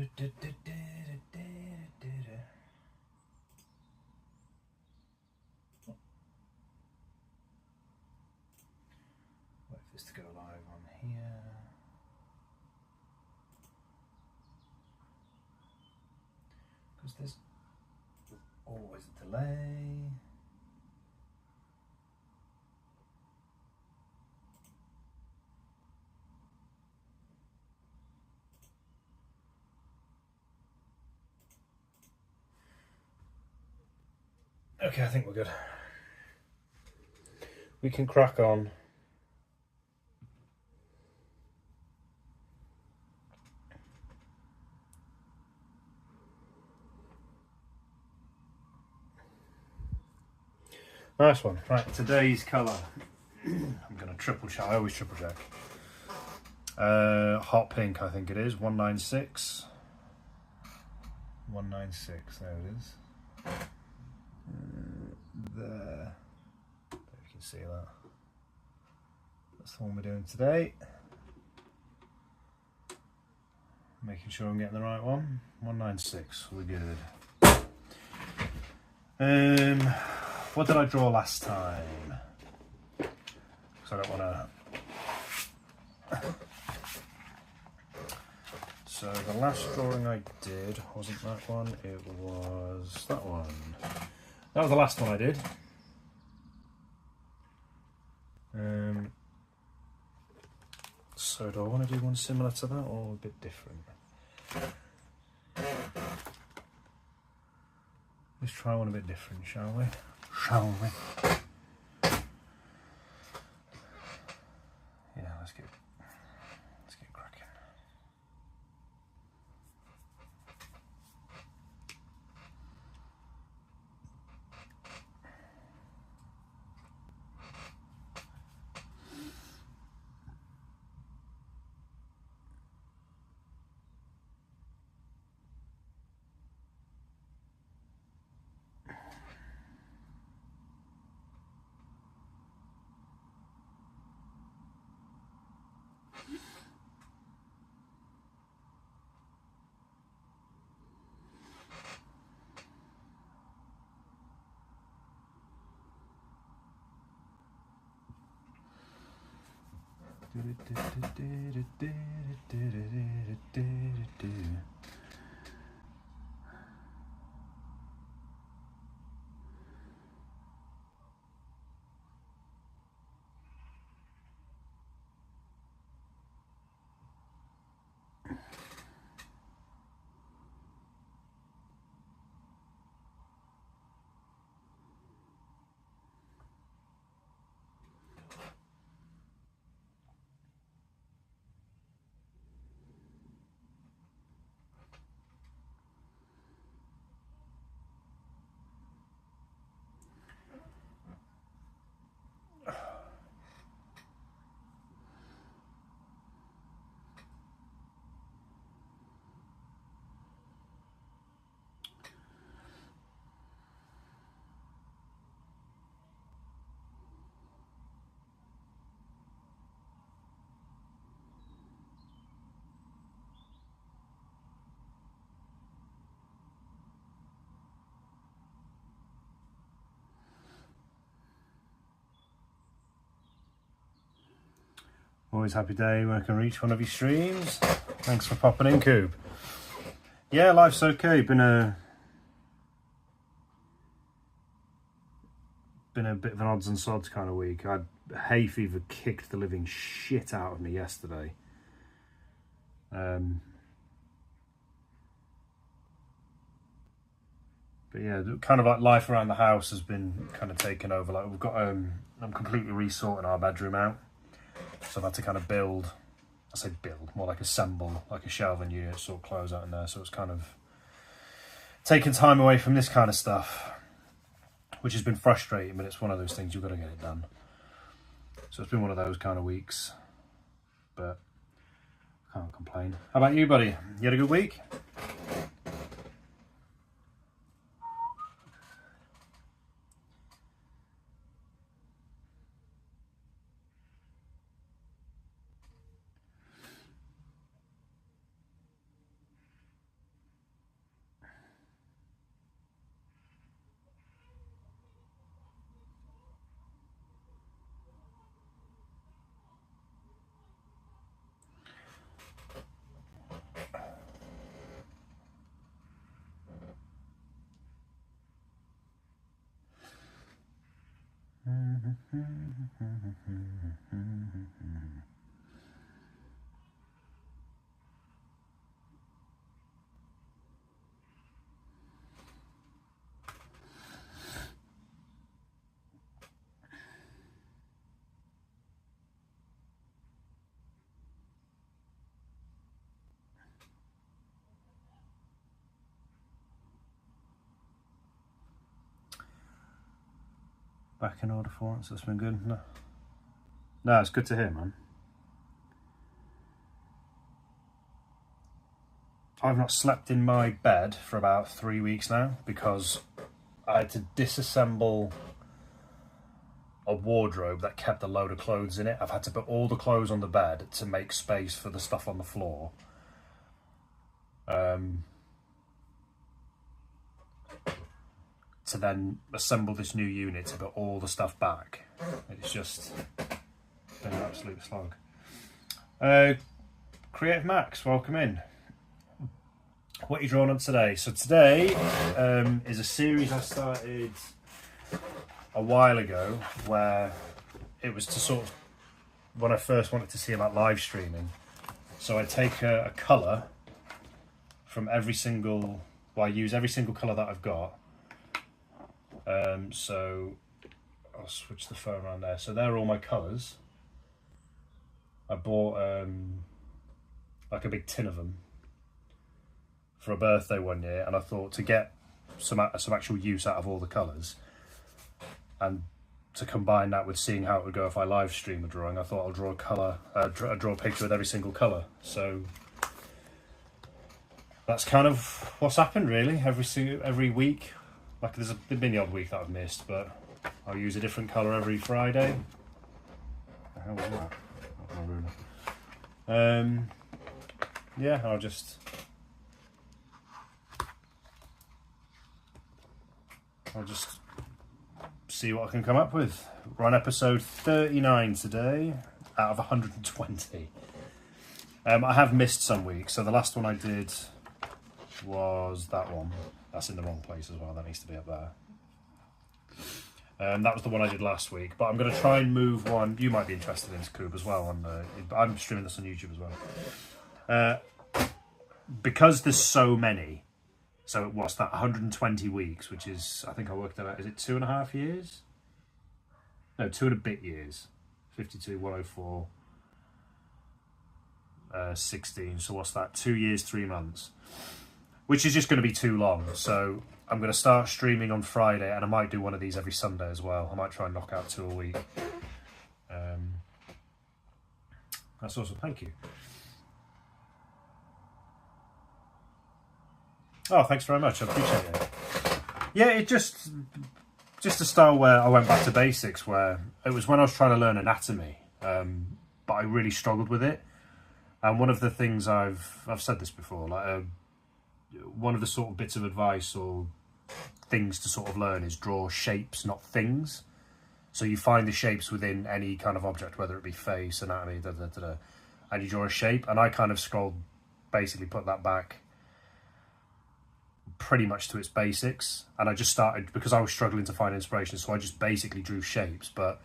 Wait for this to go live on here. Because there's always a delay. Okay, I think we're good. We can crack on. Nice one. Right, today's colour. I'm going to triple check. I always triple check. Hot pink, I think it is. 196. 196. There it is. There. If you can see that. That's the one we're doing today. Making sure I'm getting the right one. 196. We're good. What did I draw last time? Because I don't want to. So the last drawing I did wasn't that one. It was that one. That was the last one I did. So do I want to do one similar to that or a bit different? Let's try one a bit different, shall we? Shall we? Yeah, let's get cracking. Always happy day when I can reach one of your streams. Thanks for popping in, Coob. Yeah, life's okay. Been a bit of an odds and sods kind of week. Hay fever kicked the living shit out of me yesterday. But yeah, kind of like life around the house has been kind of taken over. Like we've got, I'm completely resorting our bedroom out. So I've had to kind of build, I say build, more like assemble, like a shelving unit, sort of close out in there. So it's kind of taking time away from this kind of stuff, which has been frustrating, but it's one of those things, you've got to get it done. So it's been one of those kind of weeks, but I can't complain. How about you, buddy? You had a good week? Back in order for once, that's been good. No, it's good to hear, man. I've not slept in my bed for about 3 weeks now because I had to disassemble a wardrobe that kept a load of clothes in it. I've had to put all the clothes on the bed to make space for the stuff on the floor. To then assemble this new unit to put all the stuff back. It's just been an absolute slog. Creative Max, welcome in. What are you drawing on today? So today is a series I started a while ago where it was to sort of, when I first wanted to see about live streaming. So I take a colour from every single, well, I use every single colour that I've got. So I'll switch the phone around there. So they're all my colours. I bought like a big tin of them for a birthday one year, and I thought to get some actual use out of all the colours and to combine that with seeing how it would go if I live stream a drawing, I thought I'll draw a colour, draw a picture with every single colour. So that's kind of what's happened really. Every week. Like there's been the odd week that I've missed, but I'll use a different colour every Friday. What the hell was that? Not my ruler. Yeah, I'll just see what I can come up with. We're on episode 39 today, out of 120. I have missed some weeks, so the last one I did was that one. That's in the wrong place as well, that needs to be up there. That was the one I did last week, but I'm going to try and move one. You might be interested in Scoop as well. I'm streaming this on YouTube as well. Because there's so many, so what's that, 120 weeks, which is, I think I worked it out, is it 2.5 years? No, 2 and a bit years. 52, 104, 16, so what's that, 2 years, 3 months. Which is just going to be too long, so I'm going to start streaming on Friday, and I might do one of these every Sunday as well. I might try and knock out 2 a week. That's awesome, thank you. Oh, thanks very much, I appreciate it. Yeah, it just a style where I went back to basics, where it was when I was trying to learn anatomy, but I really struggled with it. And one of the things I've said this before, like one of the sort of bits of advice or things to sort of learn is draw shapes, not things. So you find the shapes within any kind of object, whether it be face, anatomy, and you draw a shape. And I kind of basically put that back pretty much to its basics. And I just started, because I was struggling to find inspiration, so I just basically drew shapes. But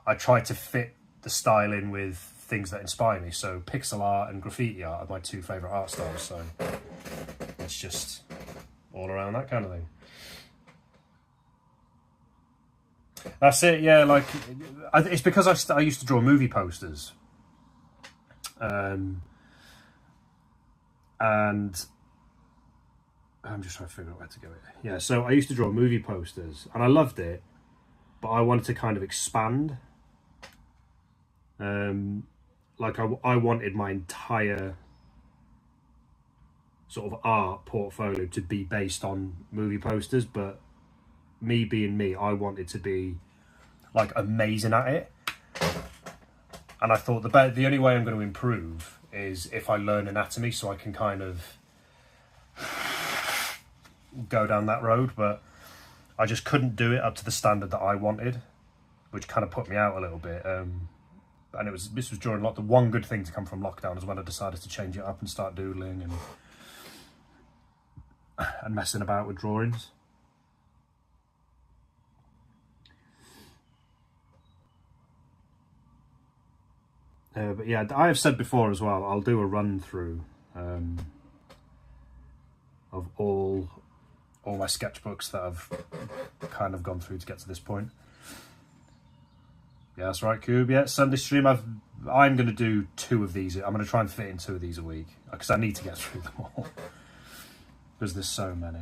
I tried to fit the style in with things that inspire me. So pixel art and graffiti art are my 2 favourite art styles. So it's just all around that kind of thing. That's it, yeah. Like it's because I used to draw movie posters, and I'm just trying to figure out where to go with it. Yeah, so I used to draw movie posters, and I loved it, but I wanted to kind of expand. Like I wanted my entire sort of art portfolio to be based on movie posters, but me being me, I wanted to be like amazing at it. And I thought the only way I'm going to improve is if I learn anatomy, so I can kind of go down that road. But I just couldn't do it up to the standard that I wanted, which kind of put me out a little bit. And this was during the one good thing to come from lockdown is when I decided to change it up and start doodling and messing about with drawings. But yeah, I have said before as well, I'll do a run through of all my sketchbooks that I've kind of gone through to get to this point. Yeah, that's right, Coob. Yeah, Sunday stream. I'm going to do 2 of these. I'm going to try and fit in 2 of these a week because I need to get through them all because there's so many.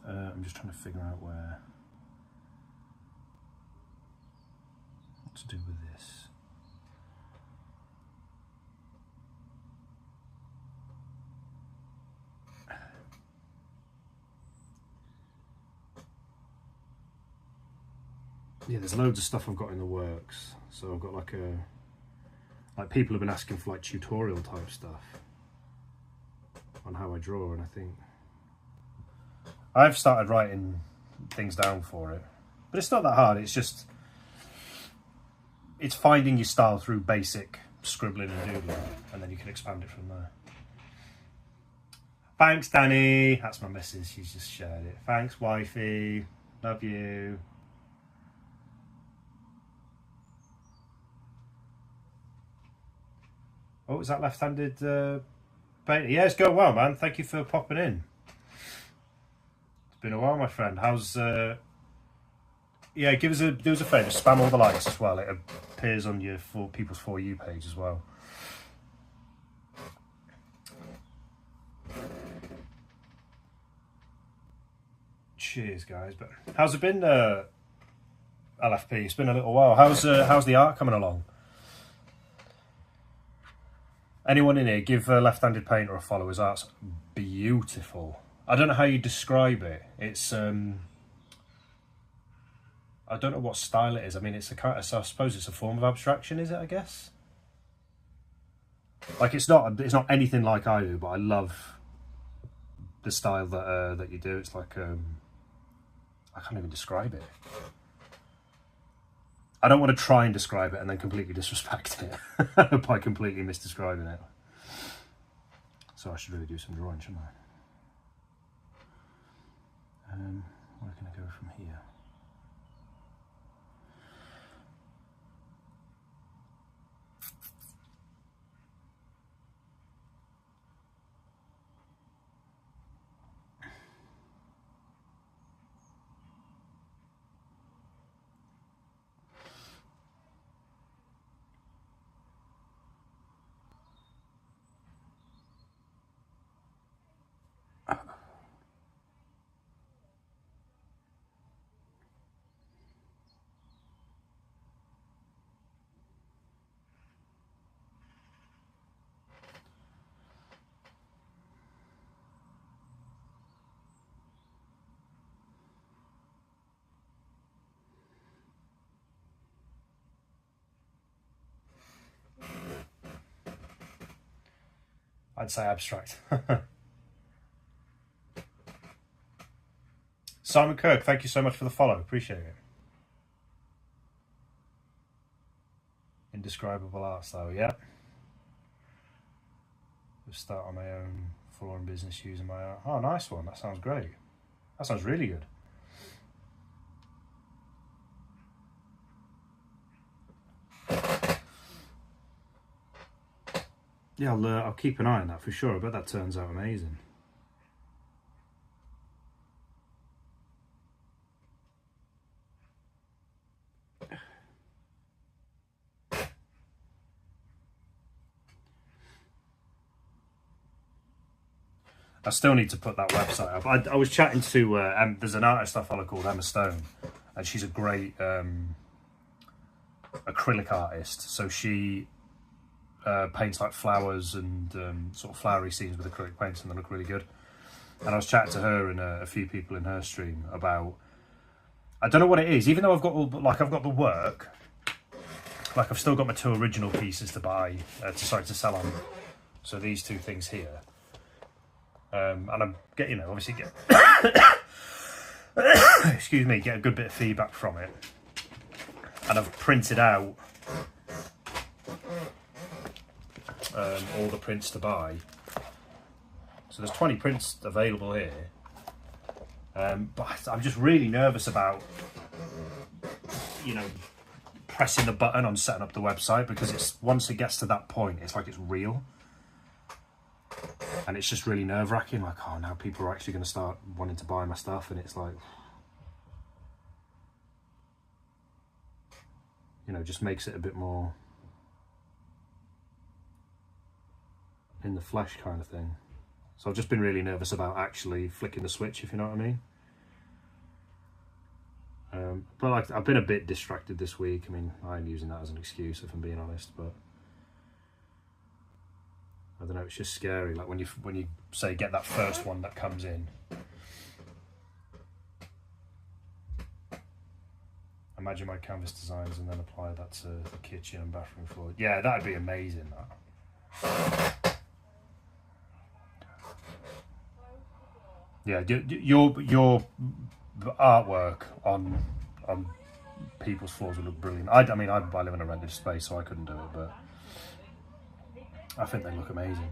I'm just trying to figure out what to do with this. Yeah, there's loads of stuff I've got in the works. So I've got like people have been asking for like tutorial type stuff on how I draw, and I think I've started writing things down for it, but it's not that hard. It's just, it's finding your style through basic scribbling and doodling, and then you can expand it from there. Thanks, Danny. That's my missus. She's just shared it. Thanks, wifey. Love you. Oh, is that left-handed painting? Yeah, it's going well, man. Thank you for popping in. It's been a while, my friend. How's... Yeah, do us a favour. Spam all the likes as well. It appears on your people's For You page as well. Cheers, guys. But how's it been, LFP? It's been a little while. How's the art coming along? Anyone in here, give Left-Handed Painter a follow. His art's beautiful. I don't know how you describe it. It's I don't know what style it is. I mean, it's a kind of, I suppose it's a form of abstraction, is it? I guess. Like it's not anything like I do, but I love the style that you do. It's like I can't even describe it. I don't want to try and describe it and then completely disrespect it by completely misdescribing it. So I should really do some drawing, shouldn't I? Where can I go from here? I'd say abstract. Simon Kirk, thank you so much for the follow. Appreciate it. Indescribable art style, yeah. Just start on my own full-on business using my art. Oh, nice one. That sounds great. That sounds really good. Yeah, I'll keep an eye on that for sure. I bet that turns out amazing. I still need to put that website up. I was chatting to, there's an artist I follow called Emma Stone, and she's a great acrylic artist. So she paints like flowers and sort of flowery scenes with acrylic paints, and they look really good. And I was chatting to her and a few people in her stream about, I don't know what it is, even though I've got the work, like I've still got my 2 original pieces to buy, to sell on. So these 2 things here. And I'm getting, obviously get excuse me, get a good bit of feedback from it. And I've printed out all the prints to buy. So there's 20 prints available here. But I'm just really nervous about, you know, pressing the button on setting up the website, because it's once it gets to that point, it's like it's real. And it's just really nerve-wracking, like, oh, now people are actually going to start wanting to buy my stuff, and it's like, you know, just makes it a bit more in the flesh kind of thing. So I've just been really nervous about actually flicking the switch, if you know what I mean. But like, I've been a bit distracted this week. I mean, I'm using that as an excuse, if I'm being honest, but I don't know, it's just scary. Like when you say get that first one that comes in. Imagine my canvas designs and then apply that to the kitchen and bathroom floor. Yeah, that'd be amazing, that. Yeah, your artwork on people's floors would look brilliant. I mean, I live in a rented space, so I couldn't do it, but I think they look amazing.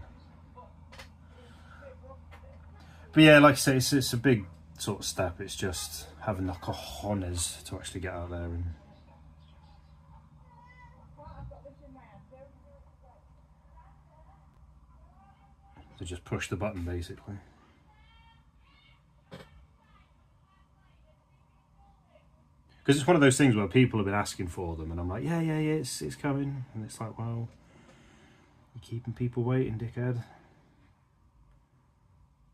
But yeah, like I say, it's a big sort of step. It's just having the cojones to actually get out there and to just push the button, basically. Because it's one of those things where people have been asking for them, and I'm like, yeah, it's coming, and it's like, well, you're keeping people waiting, dickhead.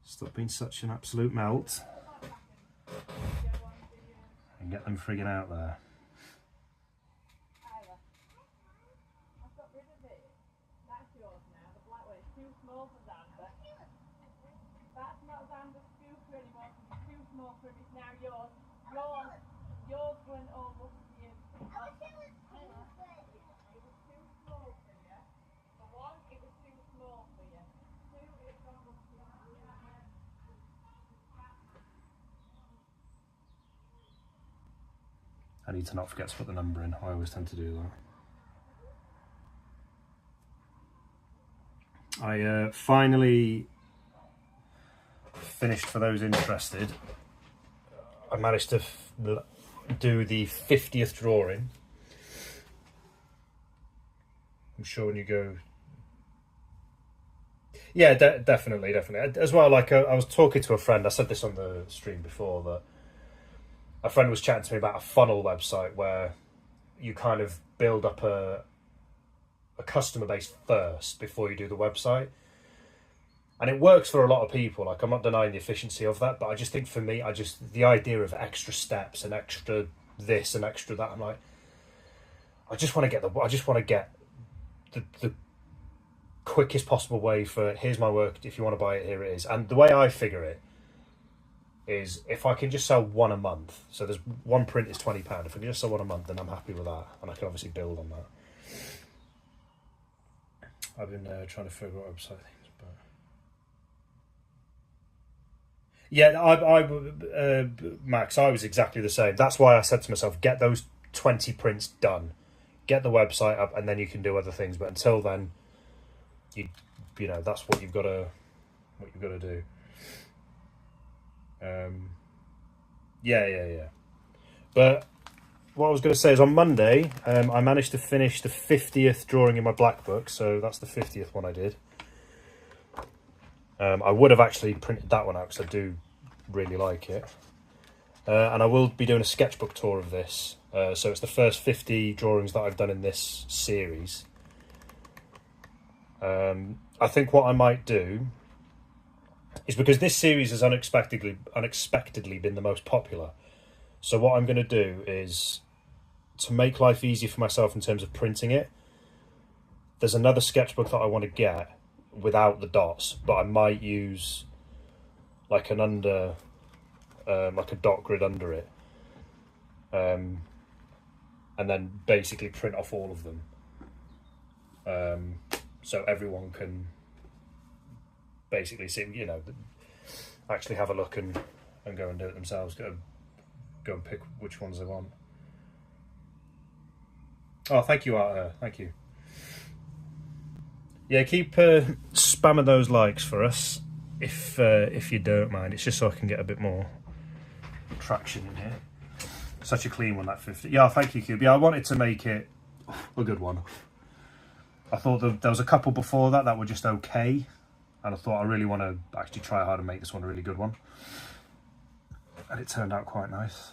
Stop being such an absolute melt and get them frigging out there. I need to not forget to put the number in. I always tend to do that. I finally finished, for those interested, I managed to do the 50th drawing. I'm sure when you go... Yeah, definitely. As well, like I was talking to a friend, I said this on the stream before, that a friend was chatting to me about a funnel website where you kind of build up a customer base first before you do the website. And it works for a lot of people. Like, I'm not denying the efficiency of that, but I just think for me, the idea of extra steps and extra this and extra that, I'm like, I just want to get the quickest possible way for, here's my work, if you want to buy it, here it is. And the way I figure it is, if I can just sell one a month, so there's one print is £20, if I can just sell one a month, then I'm happy with that, and I can obviously build on that. I've been trying to figure out website things, but yeah, Max, I was exactly the same. That's why I said to myself, get those 20 prints done, get the website up, and then you can do other things. But until then, you know, that's what you've got to do. Yeah. But what I was going to say is, on Monday, I managed to finish the 50th drawing in my black book, so that's the 50th one I did. I would have actually printed that one out because I do really like it. And I will be doing a sketchbook tour of this. So it's the first 50 drawings that I've done in this series. I think what I might do is, because this series has unexpectedly been the most popular, so what I'm going to do is, to make life easier for myself in terms of printing it, there's another sketchbook that I want to get without the dots, but I might use like an like a dot grid under it, and then basically print off all of them, so everyone can basically see, you know, actually have a look and go and do it themselves, go and pick which ones they want. Oh, thank you, Art. Thank you. Yeah, keep spamming those likes for us, if you don't mind. It's just so I can get a bit more traction in here. Such a clean one, that 50. Yeah, thank you, Cube. Yeah, I wanted to make it a good one. I thought there was a couple before that were just okay. And I thought I really want to actually try hard and make this one a really good one. And it turned out quite nice.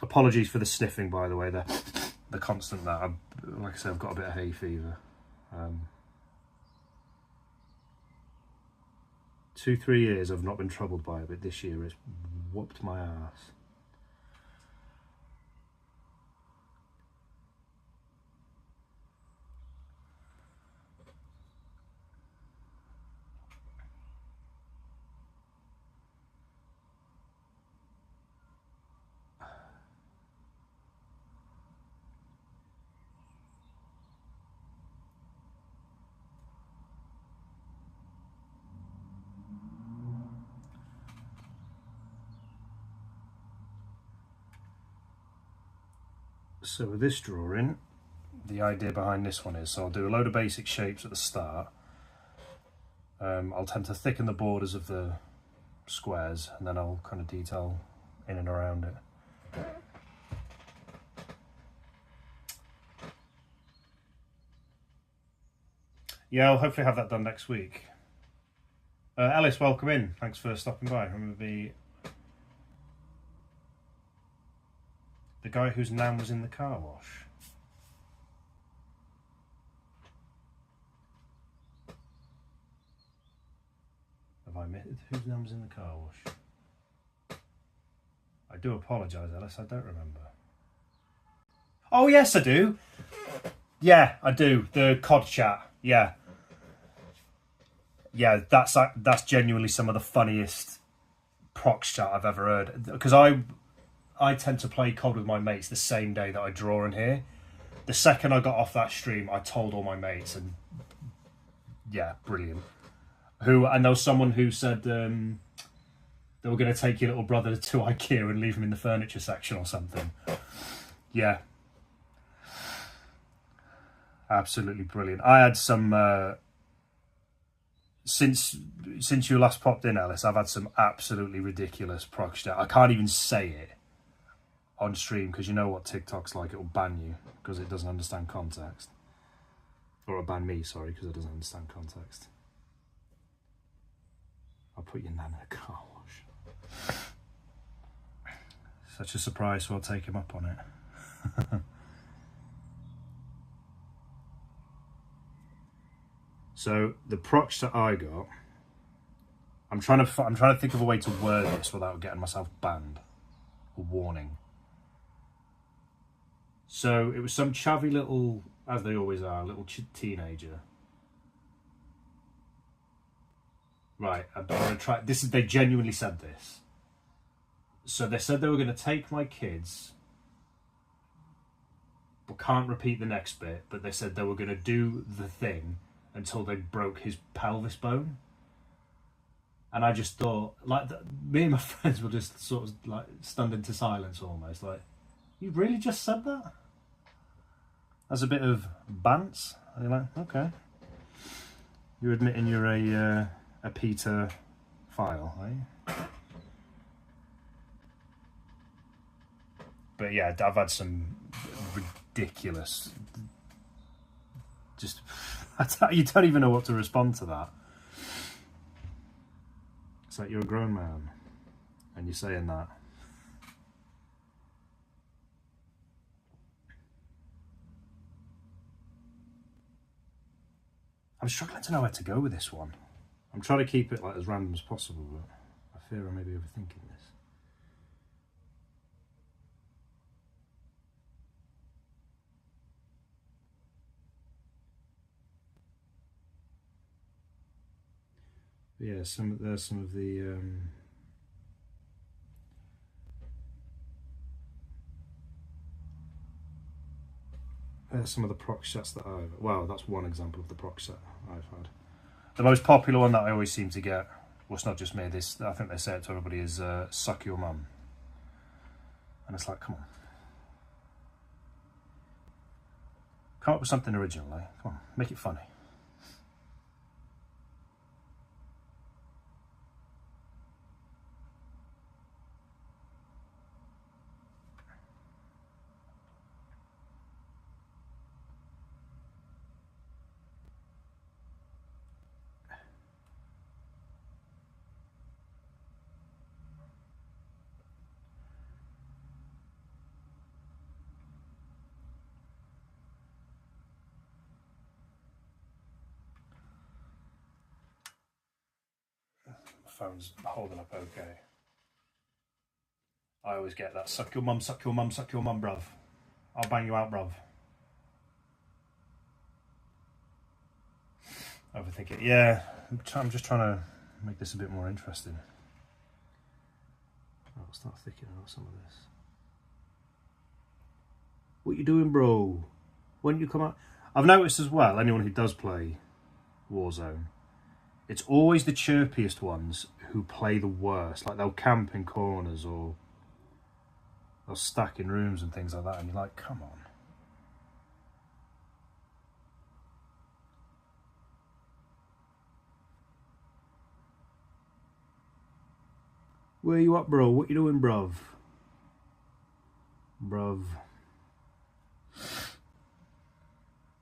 Apologies for the sniffing, by the way, the constant that. Like I said, I've got a bit of hay fever. 2-3 years I've not been troubled by it, but this year it's whooped my ass. So with this drawing, the idea behind this one is, so I'll do a load of basic shapes at the start. I'll tend to thicken the borders of the squares, and then I'll kind of detail in and around it. Yeah, I'll hopefully have that done next week. Ellis, welcome in. Thanks for stopping by. Remember the guy whose nan was in the car wash. Have I missed whose nan was in the car wash? I do apologise, Ellis, I don't remember. Oh yes, I do. Yeah, I do. The COD chat. Yeah. Yeah, that's genuinely some of the funniest prox chat I've ever heard. Because I tend to play COD with my mates the same day that I draw in here. The second I got off that stream, I told all my mates, and yeah, brilliant. And there was someone who said they were going to take your little brother to IKEA and leave him in the furniture section or something. Yeah. Absolutely brilliant. I had some... Since you last popped in, Alice, I've had some absolutely ridiculous prox chat. I can't even say it on stream because you know what TikTok's like. It'll ban you because it doesn't understand context. Or it'll ban me, sorry, because it doesn't understand context. I'll put your nan in a car wash. Such a surprise, so I'll take him up on it. So the prox that I got, I'm trying to think of a way to word this without getting myself banned or warning. So it was some chavvy little, as they always are, little teenager. Right, I'm going to try. This is, they genuinely said this. So they said they were going to take my kids, but can't repeat the next bit. But they said they were going to do the thing until they broke his pelvis bone. And I just thought, like, me and my friends were just sort of like stunned into silence almost. Like, you really just said that? That's a bit of bants. And you're like, okay. You're admitting you're a Peter file, are you? But yeah, I've had some ridiculous... Just... You don't even know what to respond to that. It's like you're a grown man and you're saying that. I'm struggling to know where to go with this one. I'm trying to keep it like as random as possible, but I fear I may be overthinking this. But yeah, there's some of the some of the prox sets that I've... Well, that's one example of the prox set I've had. The most popular one that I always seem to get, well, it's not just me, this, I think they say it to everybody, is suck your mum. And it's like, come on. Come up with something original, eh? Come on, make it funny. phone's holding up okay. I always get that suck your mum, suck your mum, suck your mum, bruv. I'll bang you out, bruv. Overthink it. Yeah, I'm just trying to make this a bit more interesting. I'll start thickening out some of this. What you doing, bro? When you come out? I've noticed as well, anyone who does play Warzone, it's always the chirpiest ones who play the worst. Like they'll camp in corners or they'll stack in rooms and things like that, and you're like, come on. Where you up, bro? What you doing, bruv? Bruv.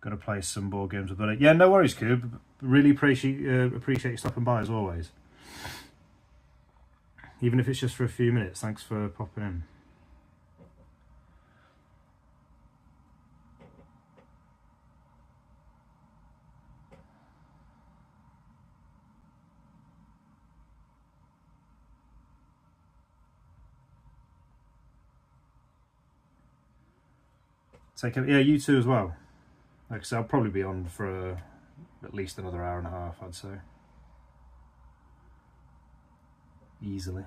Gonna play some board games with it. Yeah, no worries, Cube. Really appreciate you stopping by as always. Even if it's just for a few minutes. Thanks for popping in. Take it. Yeah, you too as well. Like I said, I'll probably be on for at least another hour and a half, I'd say. Easily.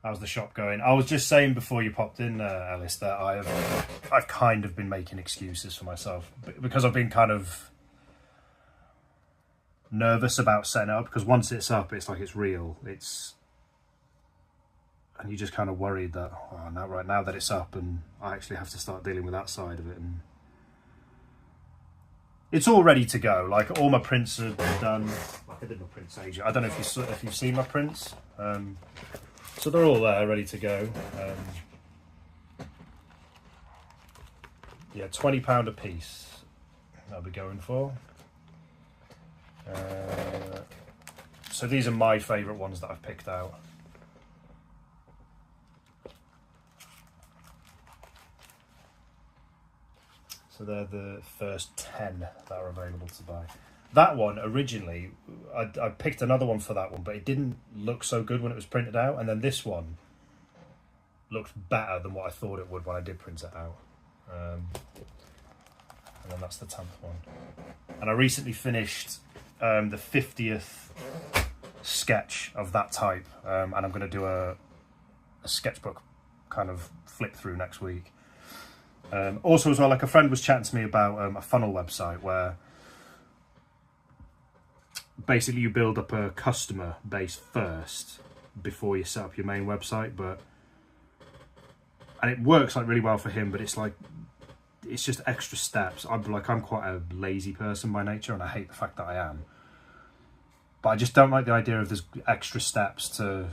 How's the shop going? I was just saying before you popped in, Alice, that I've kind of been making excuses for myself because I've been kind of nervous about setting it up, because once it's up, it's like it's real. And you just kind of worried that now that it's up, and I actually have to start dealing with that side of it. And it's all ready to go. Like all my prints are done. Like I did my prints ages. I don't know if you've seen my prints. So they're all there, ready to go. Yeah, £20 a piece. I'll be going for. So these are my favourite ones that I've picked out. So they're the first 10 that are available to buy. That one, originally, I picked another one for that one, but it didn't look so good when it was printed out. And then this one looked better than what I thought it would when I did print it out. And then that's the 10th one. And I recently finished the 50th sketch of that type. And I'm going to do a sketchbook kind of flip through next week. Also as well, like a friend was chatting to me about a funnel website where basically you build up a customer base first before you set up your main website, and it works like really well for him, but it's like it's just extra steps. I'm quite a lazy person by nature, and I hate the fact that I am, but I just don't like the idea of there's extra steps to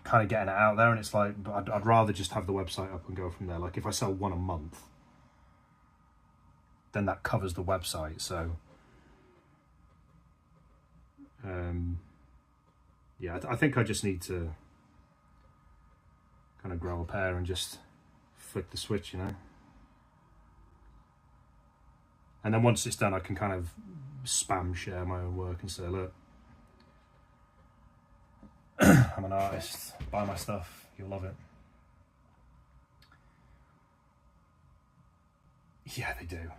kind of getting it out there. And it's like I'd rather just have the website up and go from there. Like if I sell one a month, then that covers the website. So yeah, I think I just need to kind of grow a pair and just flick the switch, you know. And then once it's done, I can kind of spam share my own work and say, look, I'm an artist, buy my stuff, you'll love it. Yeah, they do.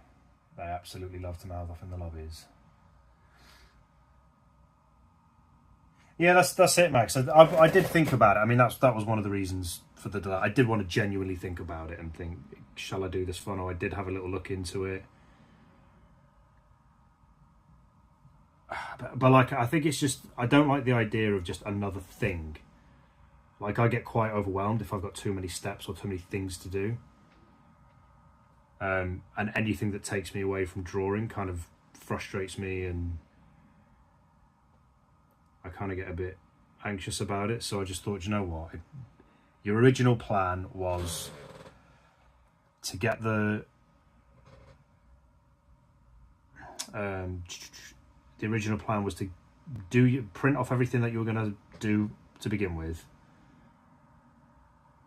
They absolutely love to mouth off in the lobbies. Yeah, that's it, Max. I did think about it. I mean, that was one of the reasons for the delay. I did want to genuinely think about it and think, shall I do this funnel? I did have a little look into it. But like, I think it's just, I don't like the idea of just another thing. Like, I get quite overwhelmed if I've got too many steps or too many things to do. And anything that takes me away from drawing kind of frustrates me, and I kind of get a bit anxious about it. So I just thought, you know what? Your original plan was to get the original plan was to print off everything that you were going to do to begin with,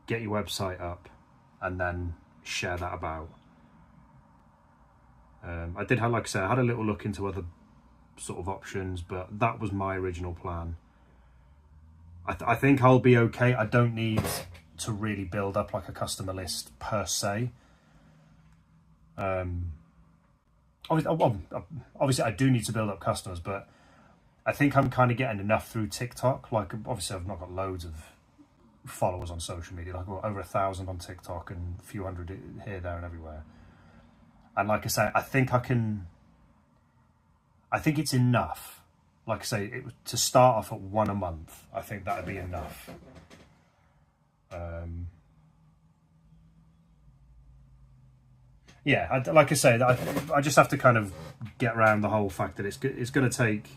get your website up and then share that about. I did have, like I said, I had a little look into other sort of options, but that was my original plan. I think I'll be okay. I don't need to really build up like a customer list per se. Obviously I do need to build up customers, but I think I'm kind of getting enough through TikTok. Like, obviously I've not got loads of followers on social media, like over 1,000 on TikTok and a few hundred here, there and everywhere. And like I say, I think it's enough. Like I say, to start off at 1 a month, I think that'd be enough. Yeah, like I say, I just have to kind of get around the whole fact that it's going to take...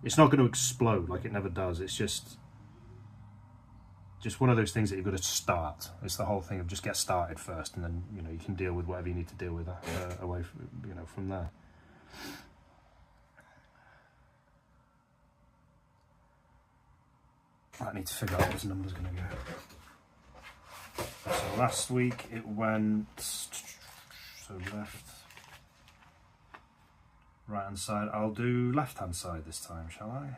It's not going to explode like it never does. It's just one of those things that you've got to start. It's the whole thing of just get started first, and then, you know, you can deal with whatever you need to deal with away from, you know, from there. I need to figure out what this number's going to go. So last week it went, so left, right hand side. I'll do left hand side this time, shall I?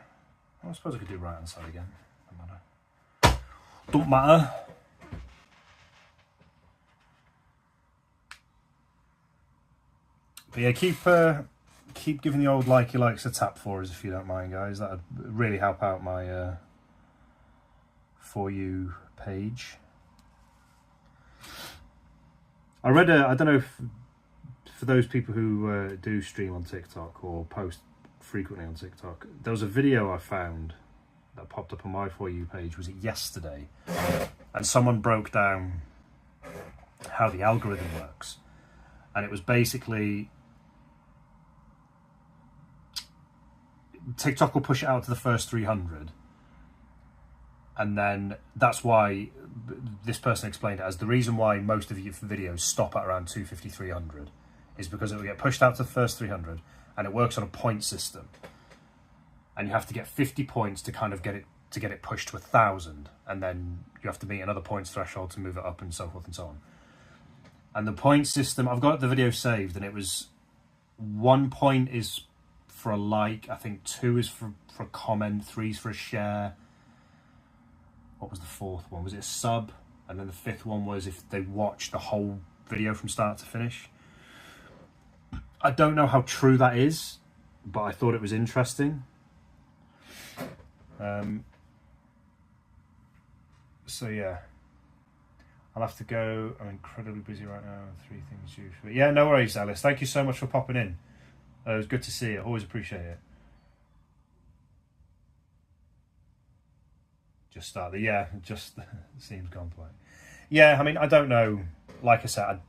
Well, I suppose I could do right hand side again. Don't matter. Don't matter. But yeah, keep giving the old likey likes a tap for us if you don't mind, guys. That'd really help out my For You page. I read I don't know if, for those people who do stream on TikTok or post frequently on TikTok, there was a video I found that popped up on my For You page, was it yesterday? And someone broke down how the algorithm works. And it was basically, TikTok will push it out to the first 300. And then that's why this person explained it as the reason why most of your videos stop at around 250, 300 is because it will get pushed out to the first 300, and it works on a point system. And you have to get 50 points to kind of get it pushed to 1,000, and then you have to meet another points threshold to move it up, and so forth and so on. And the point system, I've got the video saved, and it was 1 point is for a like, I think 2 is for a comment, 3 is for a share. What was the fourth one? Was it a sub? And then the fifth one was if they watched the whole video from start to finish. I don't know how true that is, but I thought it was interesting. So yeah, I'll have to go. I'm incredibly busy right now. 3 things due. But yeah, no worries, Alice. Thank you so much for popping in. It was good to see you. Always appreciate it. Just started. Yeah, it just seems gone play. Yeah, I mean, I don't know. Like I said,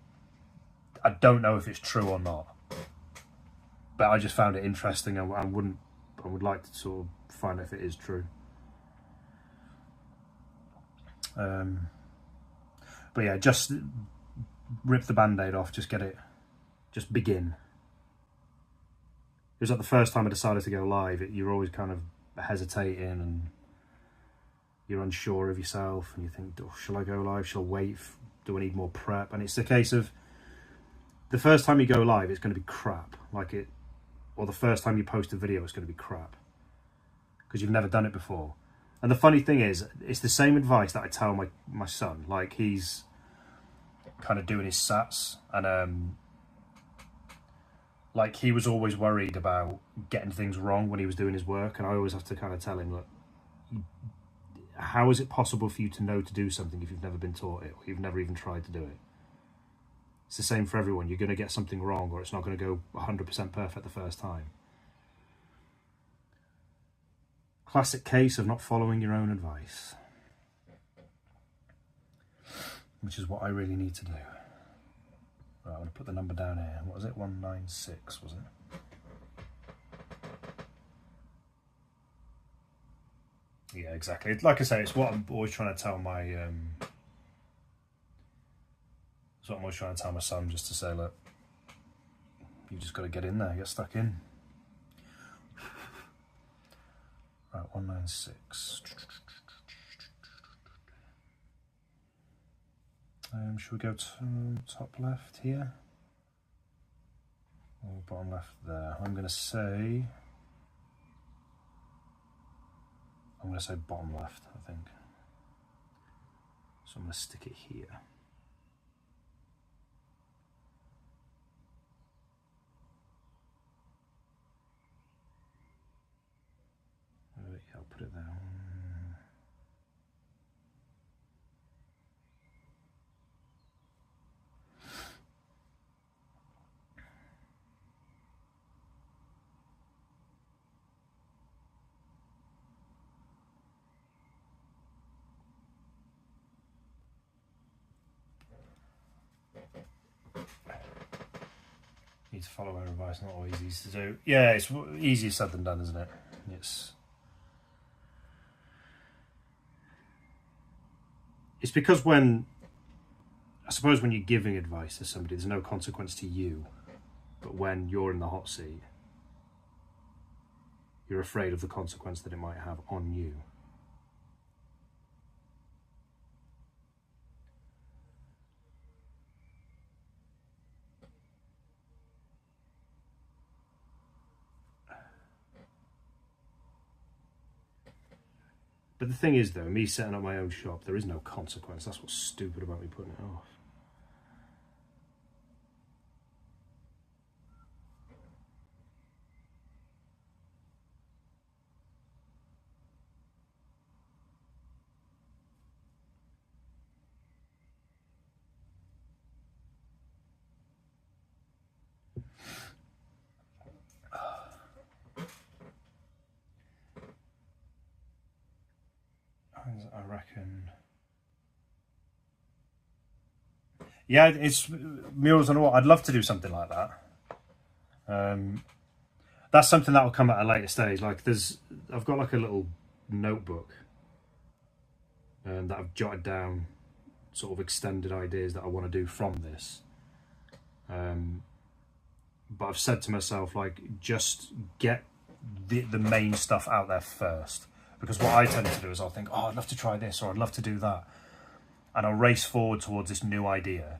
I don't know if it's true or not. But I just found it interesting. I would like to sort of find out if it is true. But yeah, just rip the band-aid off. Just get it. Just begin. It was like the first time I decided to go live. You're always kind of hesitating and you're unsure of yourself, and you think, oh, shall I go live? Shall I wait? Do I need more prep? And it's the case of the first time you go live, it's going to be crap. Or the first time you post a video, it's going to be crap because you've never done it before. And the funny thing is, it's the same advice that I tell my son. Like, he's kind of doing his SATs, and like, he was always worried about getting things wrong when he was doing his work, and I always have to kind of tell him, look, how is it possible for you to know to do something if you've never been taught it, or you've never even tried to do it? It's the same for everyone. You're going to get something wrong, or it's not going to go 100% perfect the first time. Classic case of not following your own advice, which is what I really need to do. Right, I'm going to put the number down here. What was it? 196, was it? Yeah, exactly. Like I say, it's what I'm always trying to tell my son, just to say, look, you just got to get in there, get stuck in. Right, 196. Should we go to top left here? Or bottom left there? I'm going to say bottom left, I think. So I'm going to stick it here. Yeah, I'll put it there. Need to follow her advice, not always easy to do. Yeah, it's easier said than done, isn't it? It's because I suppose when you're giving advice to somebody, there's no consequence to you. But when you're in the hot seat, you're afraid of the consequence that it might have on you. But the thing is, though, me setting up my own shop, there is no consequence. That's what's stupid about me putting it off. I reckon. Yeah, it's murals on the wall. I'd love to do something like that. That's something that will come at a later stage. Like I've got like a little notebook that I've jotted down sort of extended ideas that I want to do from this. But I've said to myself, like, just get the main stuff out there first. Because what I tend to do is I'll think, oh, I'd love to try this, or I'd love to do that. And I'll race forward towards this new idea,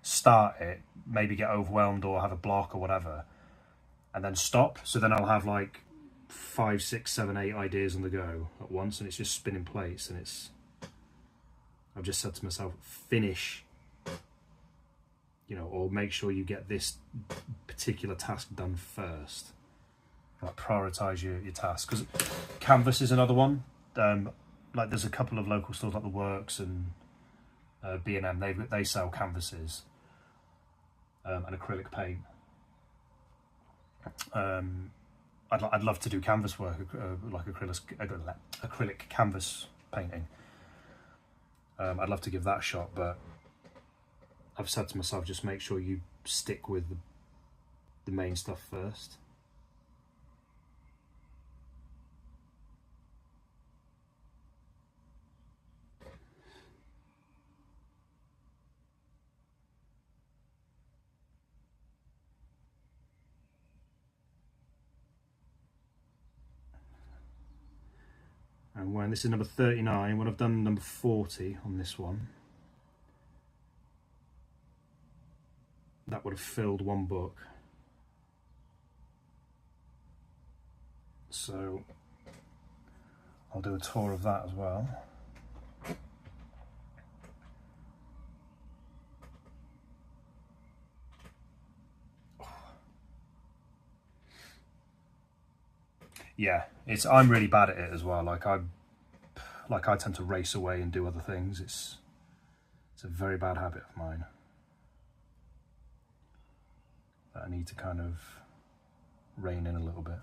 start it, maybe get overwhelmed or have a block or whatever, and then stop. So then I'll have like 5, 6, 7, 8 ideas on the go at once, and it's just spinning plates. And I've just said to myself, finish, or make sure you get this particular task done first. Like prioritize your task, because canvas is another one. Like there's a couple of local stores like the Works and B&M. They sell canvases and acrylic paint. I'd love to do canvas work, like acrylic canvas painting. I'd love to give that a shot, but I've said to myself, just make sure you stick with the main stuff first. And when this is number 39, when I've done number 40 on this one, that would have filled one book. So I'll do a tour of that as well. Yeah, I'm really bad at it as well. Like I tend to race away and do other things. It's a very bad habit of mine that I need to kind of rein in a little bit.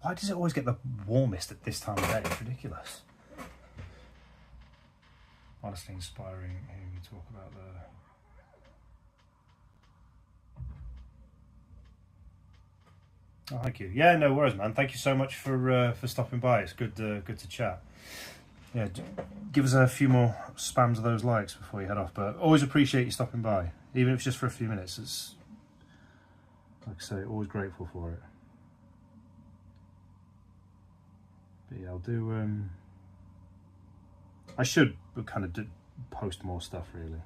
Why does it always get the warmest at this time of day? It's ridiculous. Honestly inspiring hearing you talk about the... Oh, thank you. Yeah, no worries, man. Thank you so much for stopping by. It's good to chat. Yeah, give us a few more spams of those likes before you head off. But always appreciate you stopping by, even if it's just for a few minutes. It's, like I say, always grateful for it. But yeah, I'll do. I should kind of post more stuff, really.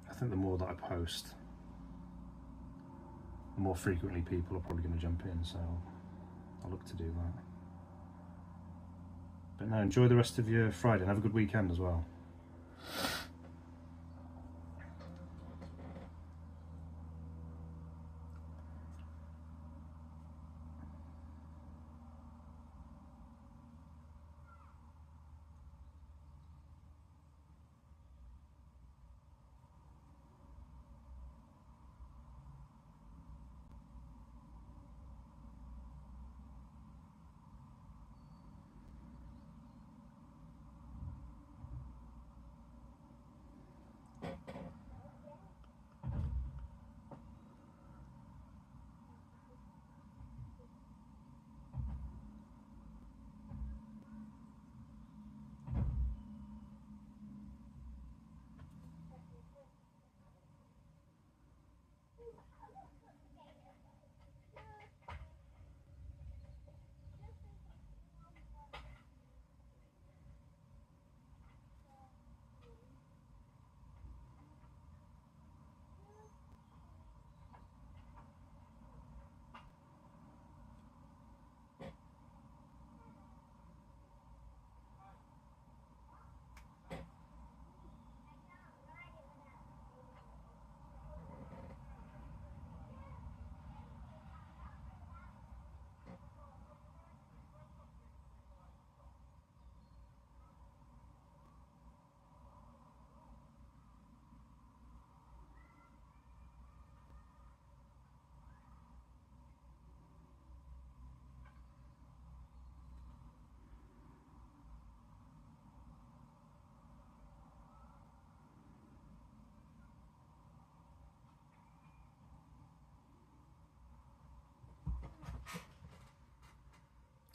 I think the more that I post, the more frequently people are probably going to jump in. So I'll look to do that. But no, enjoy the rest of your Friday and have a good weekend as well.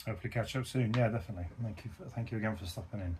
Hopefully catch up soon. Yeah, definitely. Thank you again for stopping in.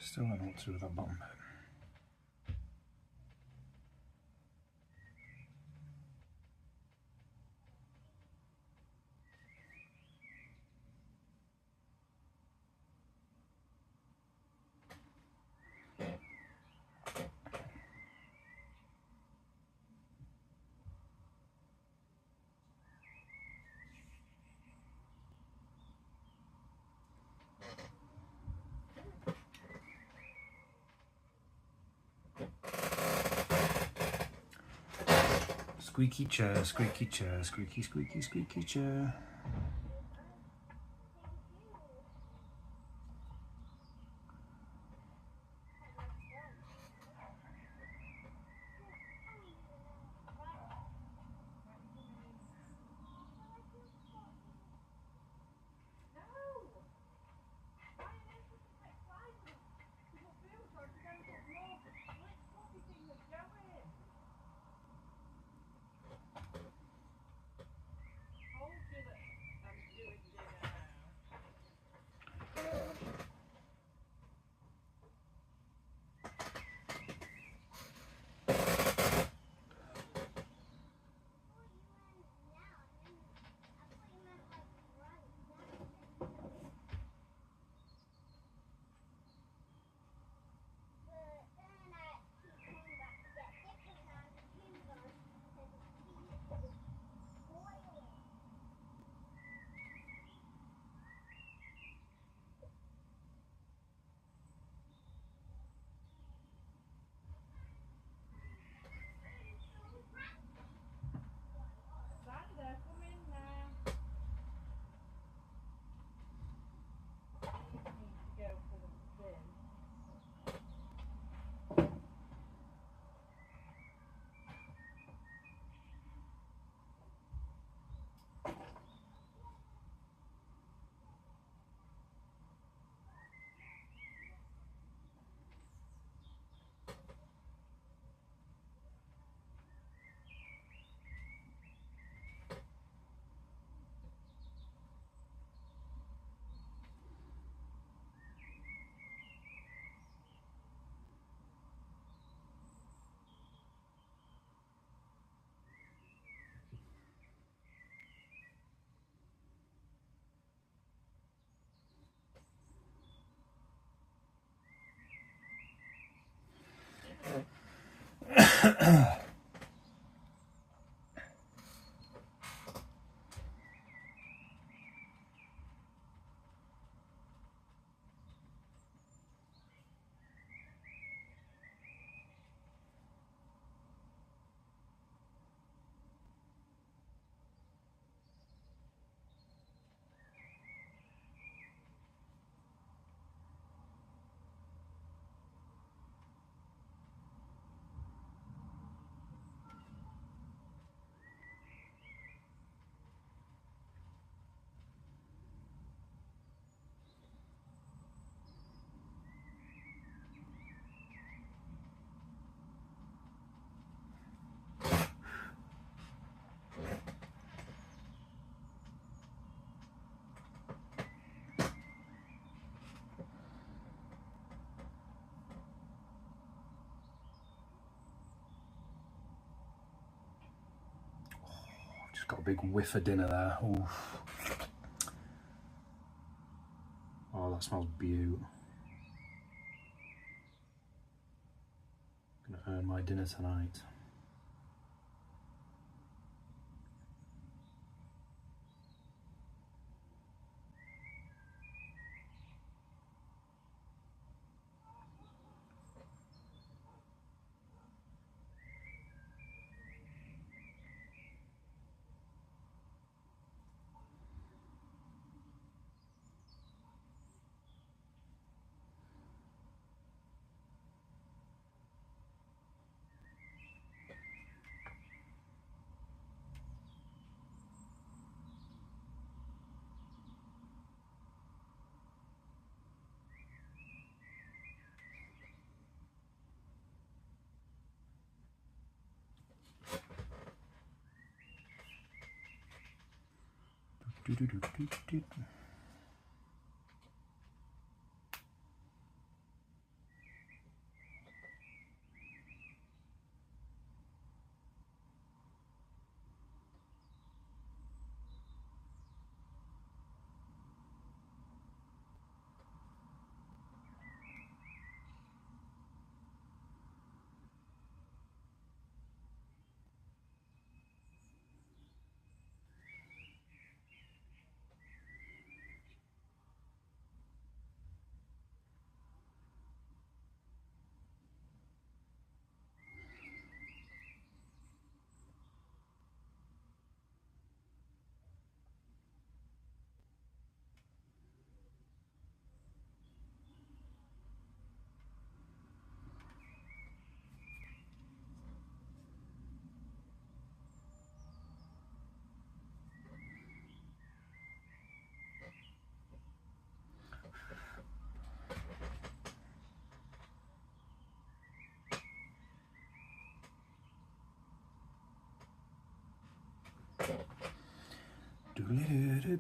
Still don't know what to do with that bottom bit. Squeaky chair, squeaky chair, squeaky, squeaky, squeaky chair. Got a big whiff of dinner there. Oof. Oh, that smells beautiful. I'm gonna earn my dinner tonight. Doodle-doo-doo.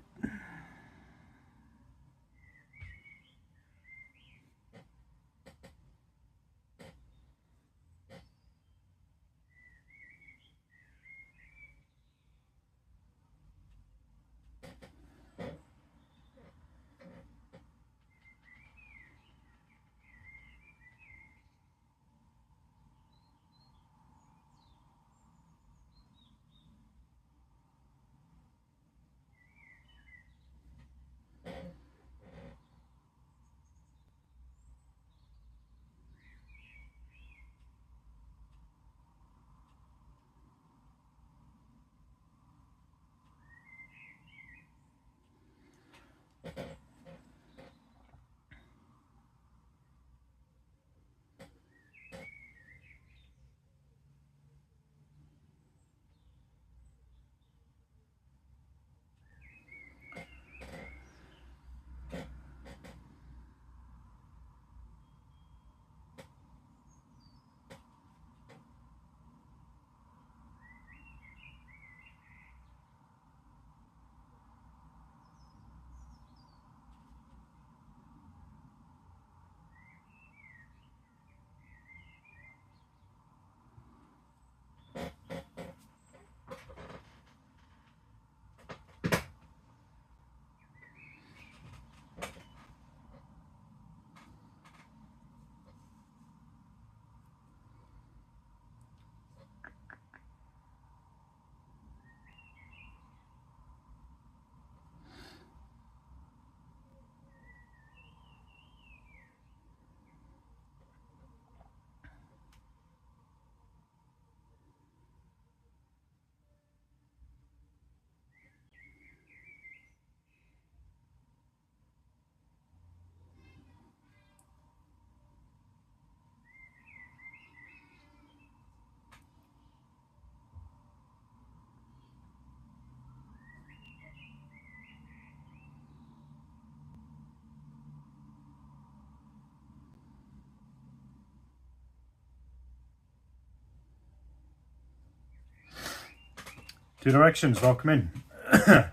Two Directions, welcome in.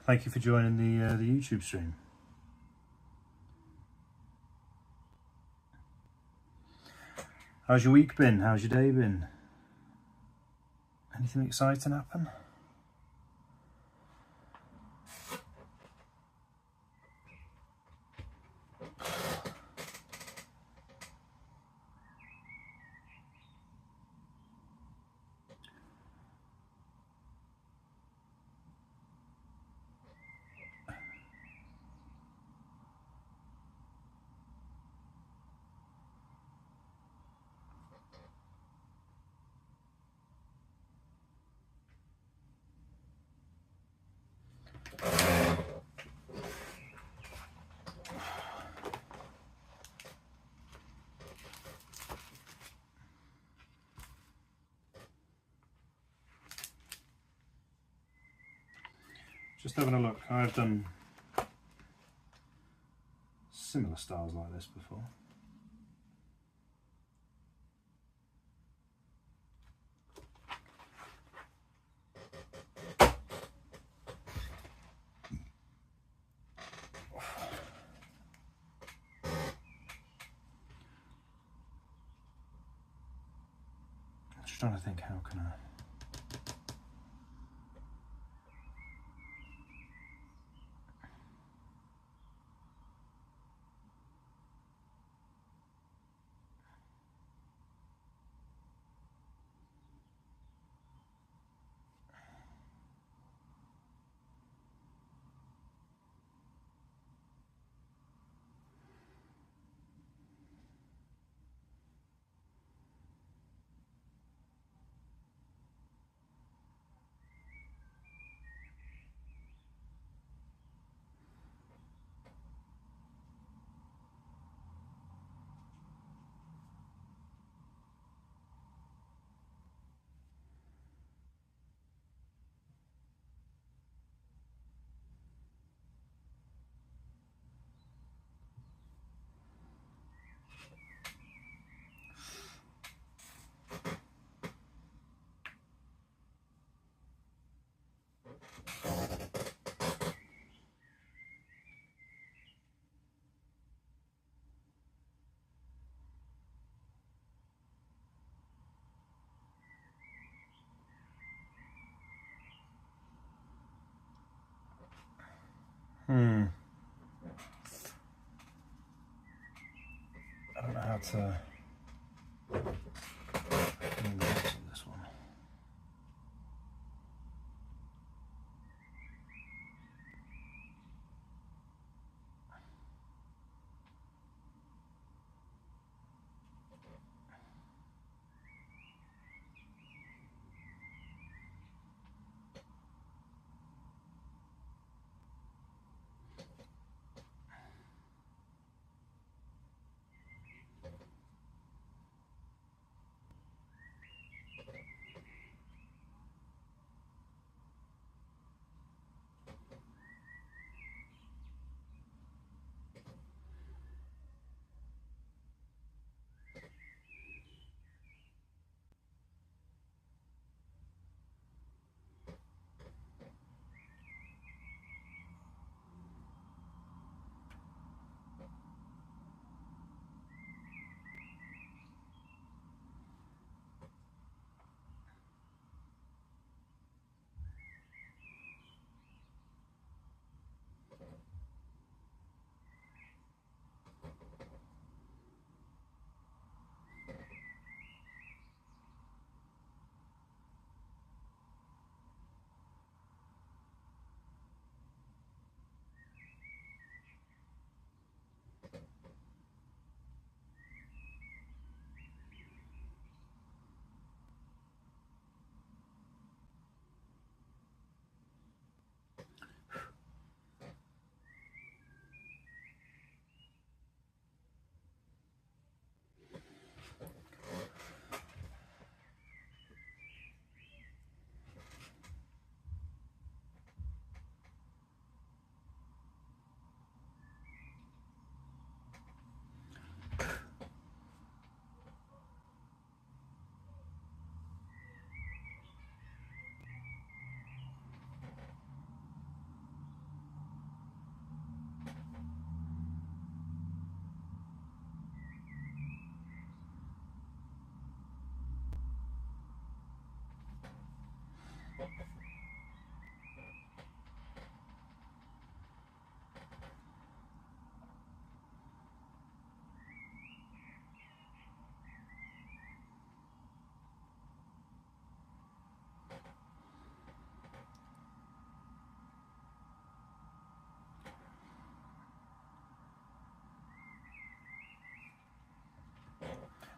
Thank you for joining the YouTube stream. How's your week been? How's your day been? Anything exciting happen? Just having a look. I've done similar styles like this before. I'm just trying to think, how can I... I don't know how to on this one.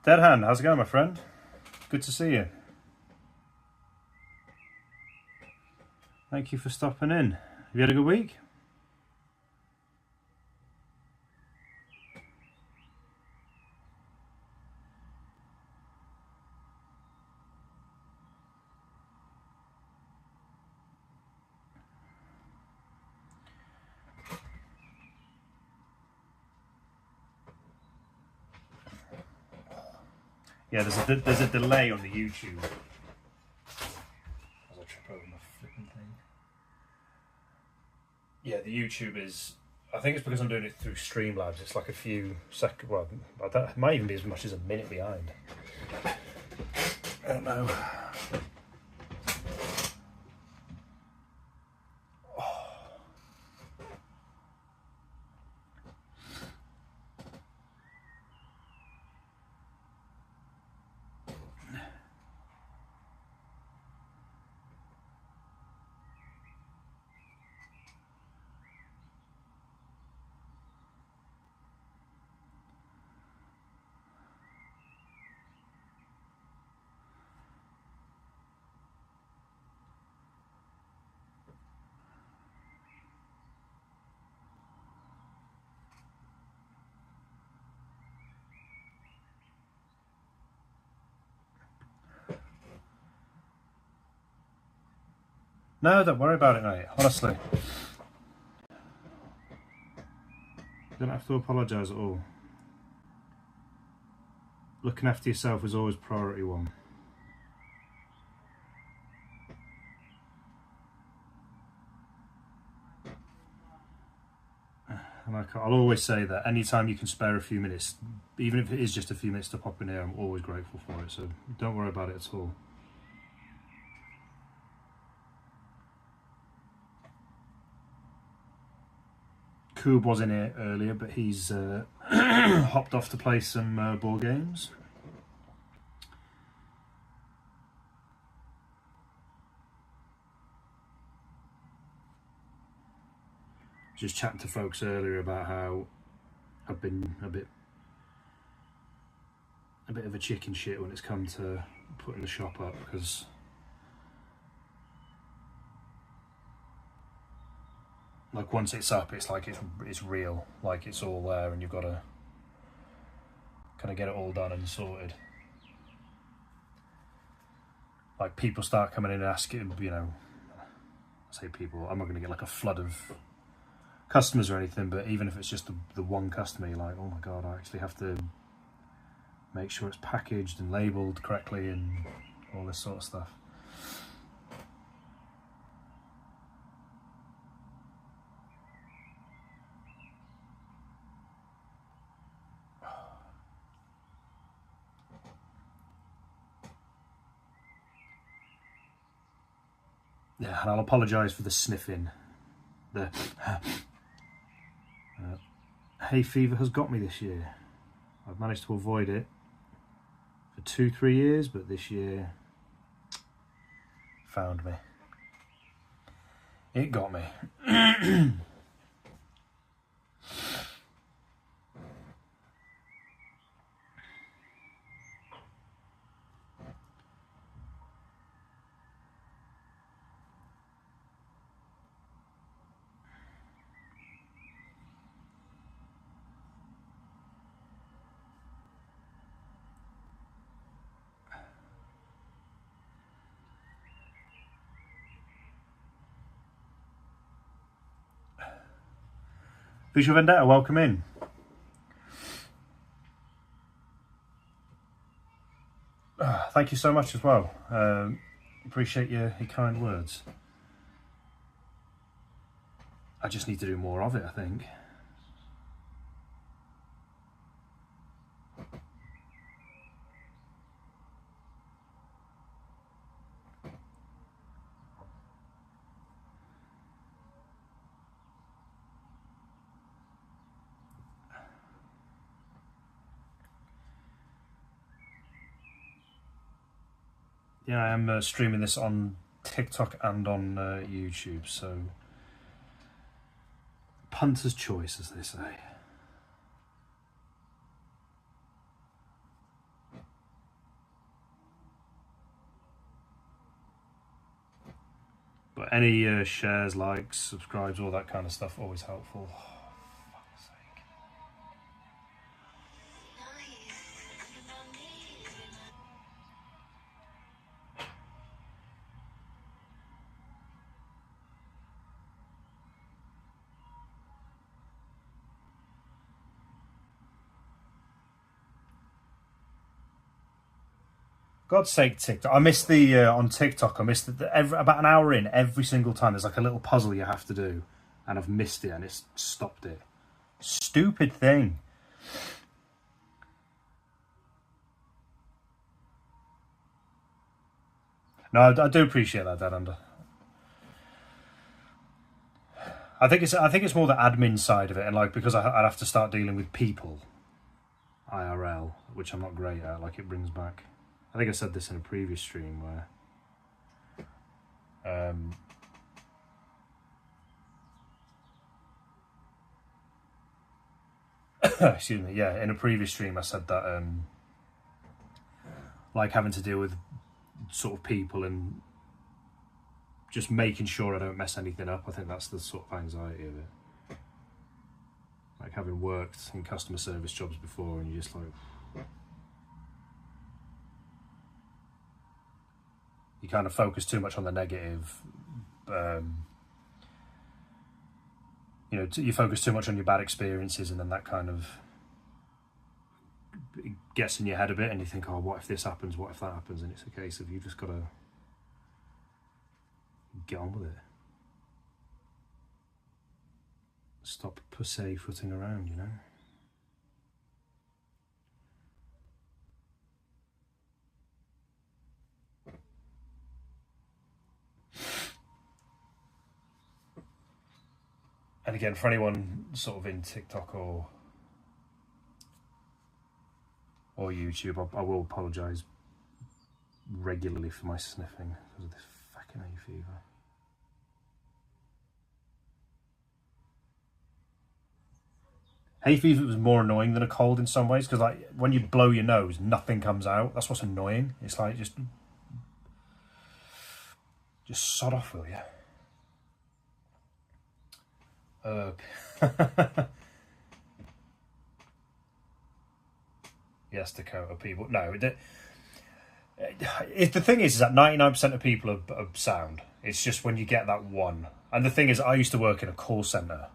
Dead Hand, how's it going, my friend? Good to see you. Thank you for stopping in. Have you had a good week? Yeah, there's a delay on the YouTube. As I trip over my flipping thing. Yeah, the YouTube is. I think it's because I'm doing it through Streamlabs. It's like a few seconds. Well, it might even be as much as a minute behind. I don't know. No, don't worry about it, mate. Honestly. You don't have to apologise at all. Looking after yourself is always priority one. And I'll always say that anytime you can spare a few minutes, even if it is just a few minutes to pop in here, I'm always grateful for it. So don't worry about it at all. Coob was in here earlier, but he's hopped off to play some board games. Just chatting to folks earlier about how I've been a bit of a chicken shit when it's come to putting the shop up, because like once it's up, it's like it's real, like it's all there, and you've got to kind of get it all done and sorted. Like people start coming in and asking, you know, I say people, I'm not going to get like a flood of customers or anything, but even if it's just the one customer, you're like, oh my god, I actually have to make sure it's packaged and labelled correctly and all this sort of stuff. Yeah, and I'll apologise for the sniffing. The hay fever has got me this year. I've managed to avoid it for 2-3 years, but this year found me. It got me. Visual Vendetta, welcome in. Thank you so much as well. Appreciate your kind words. I just need to do more of it, I think. Yeah, I am streaming this on TikTok and on YouTube, so punter's choice, as they say. But any shares, likes, subscribes, all that kind of stuff, always helpful. God's sake, TikTok. I missed the, on TikTok, I missed about an hour in, every single time there's like a little puzzle you have to do. And I've missed it and it's stopped it. Stupid thing. No, I do appreciate that, Dad Under. I think it's more the admin side of it, and like because I'd have to start dealing with people, IRL, which I'm not great at. Like it brings back. I think I said this in a previous stream where excuse me, yeah, in a previous stream I said that like having to deal with sort of people and just making sure I don't mess anything up, I think that's the sort of anxiety of it. Like having worked in customer service jobs before and you're just like, you kind of focus too much on the negative. You know, you focus too much on your bad experiences, and then that kind of gets in your head a bit, and you think, oh, what if this happens? What if that happens? And it's a case of you just got to get on with it. Stop pussyfooting around, you know? And again, for anyone sort of in TikTok or YouTube, I will apologise regularly for my sniffing because of this fucking hay fever. Hay fever was more annoying than a cold in some ways, because like when you blow your nose, nothing comes out. That's what's annoying. It's like just sod off, will you? Yes, Dakota people. No, the thing is that 99% of people are sound. It's just when you get that one. And the thing is, I used to work in a call centre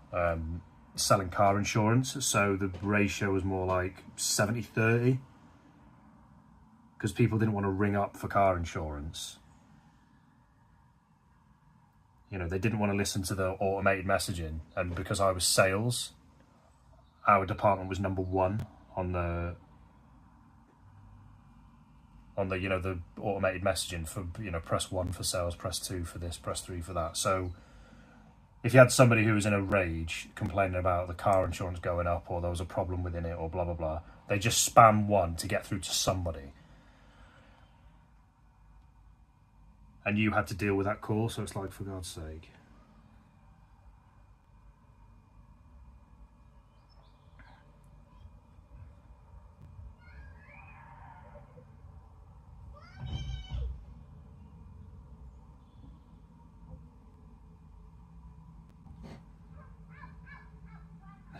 selling car insurance, so the ratio was more like 70-30, because people didn't want to ring up for car insurance. You know, they didn't want to listen to the automated messaging, and because I was sales, our department was number one on the you know, the automated messaging for, you know, press 1 for sales, press 2 for this, press 3 for that. So if you had somebody who was in a rage complaining about the car insurance going up, or there was a problem within it, or blah blah blah, they just spam 1 to get through to somebody, and you had to deal with that call. So it's like, for God's sake.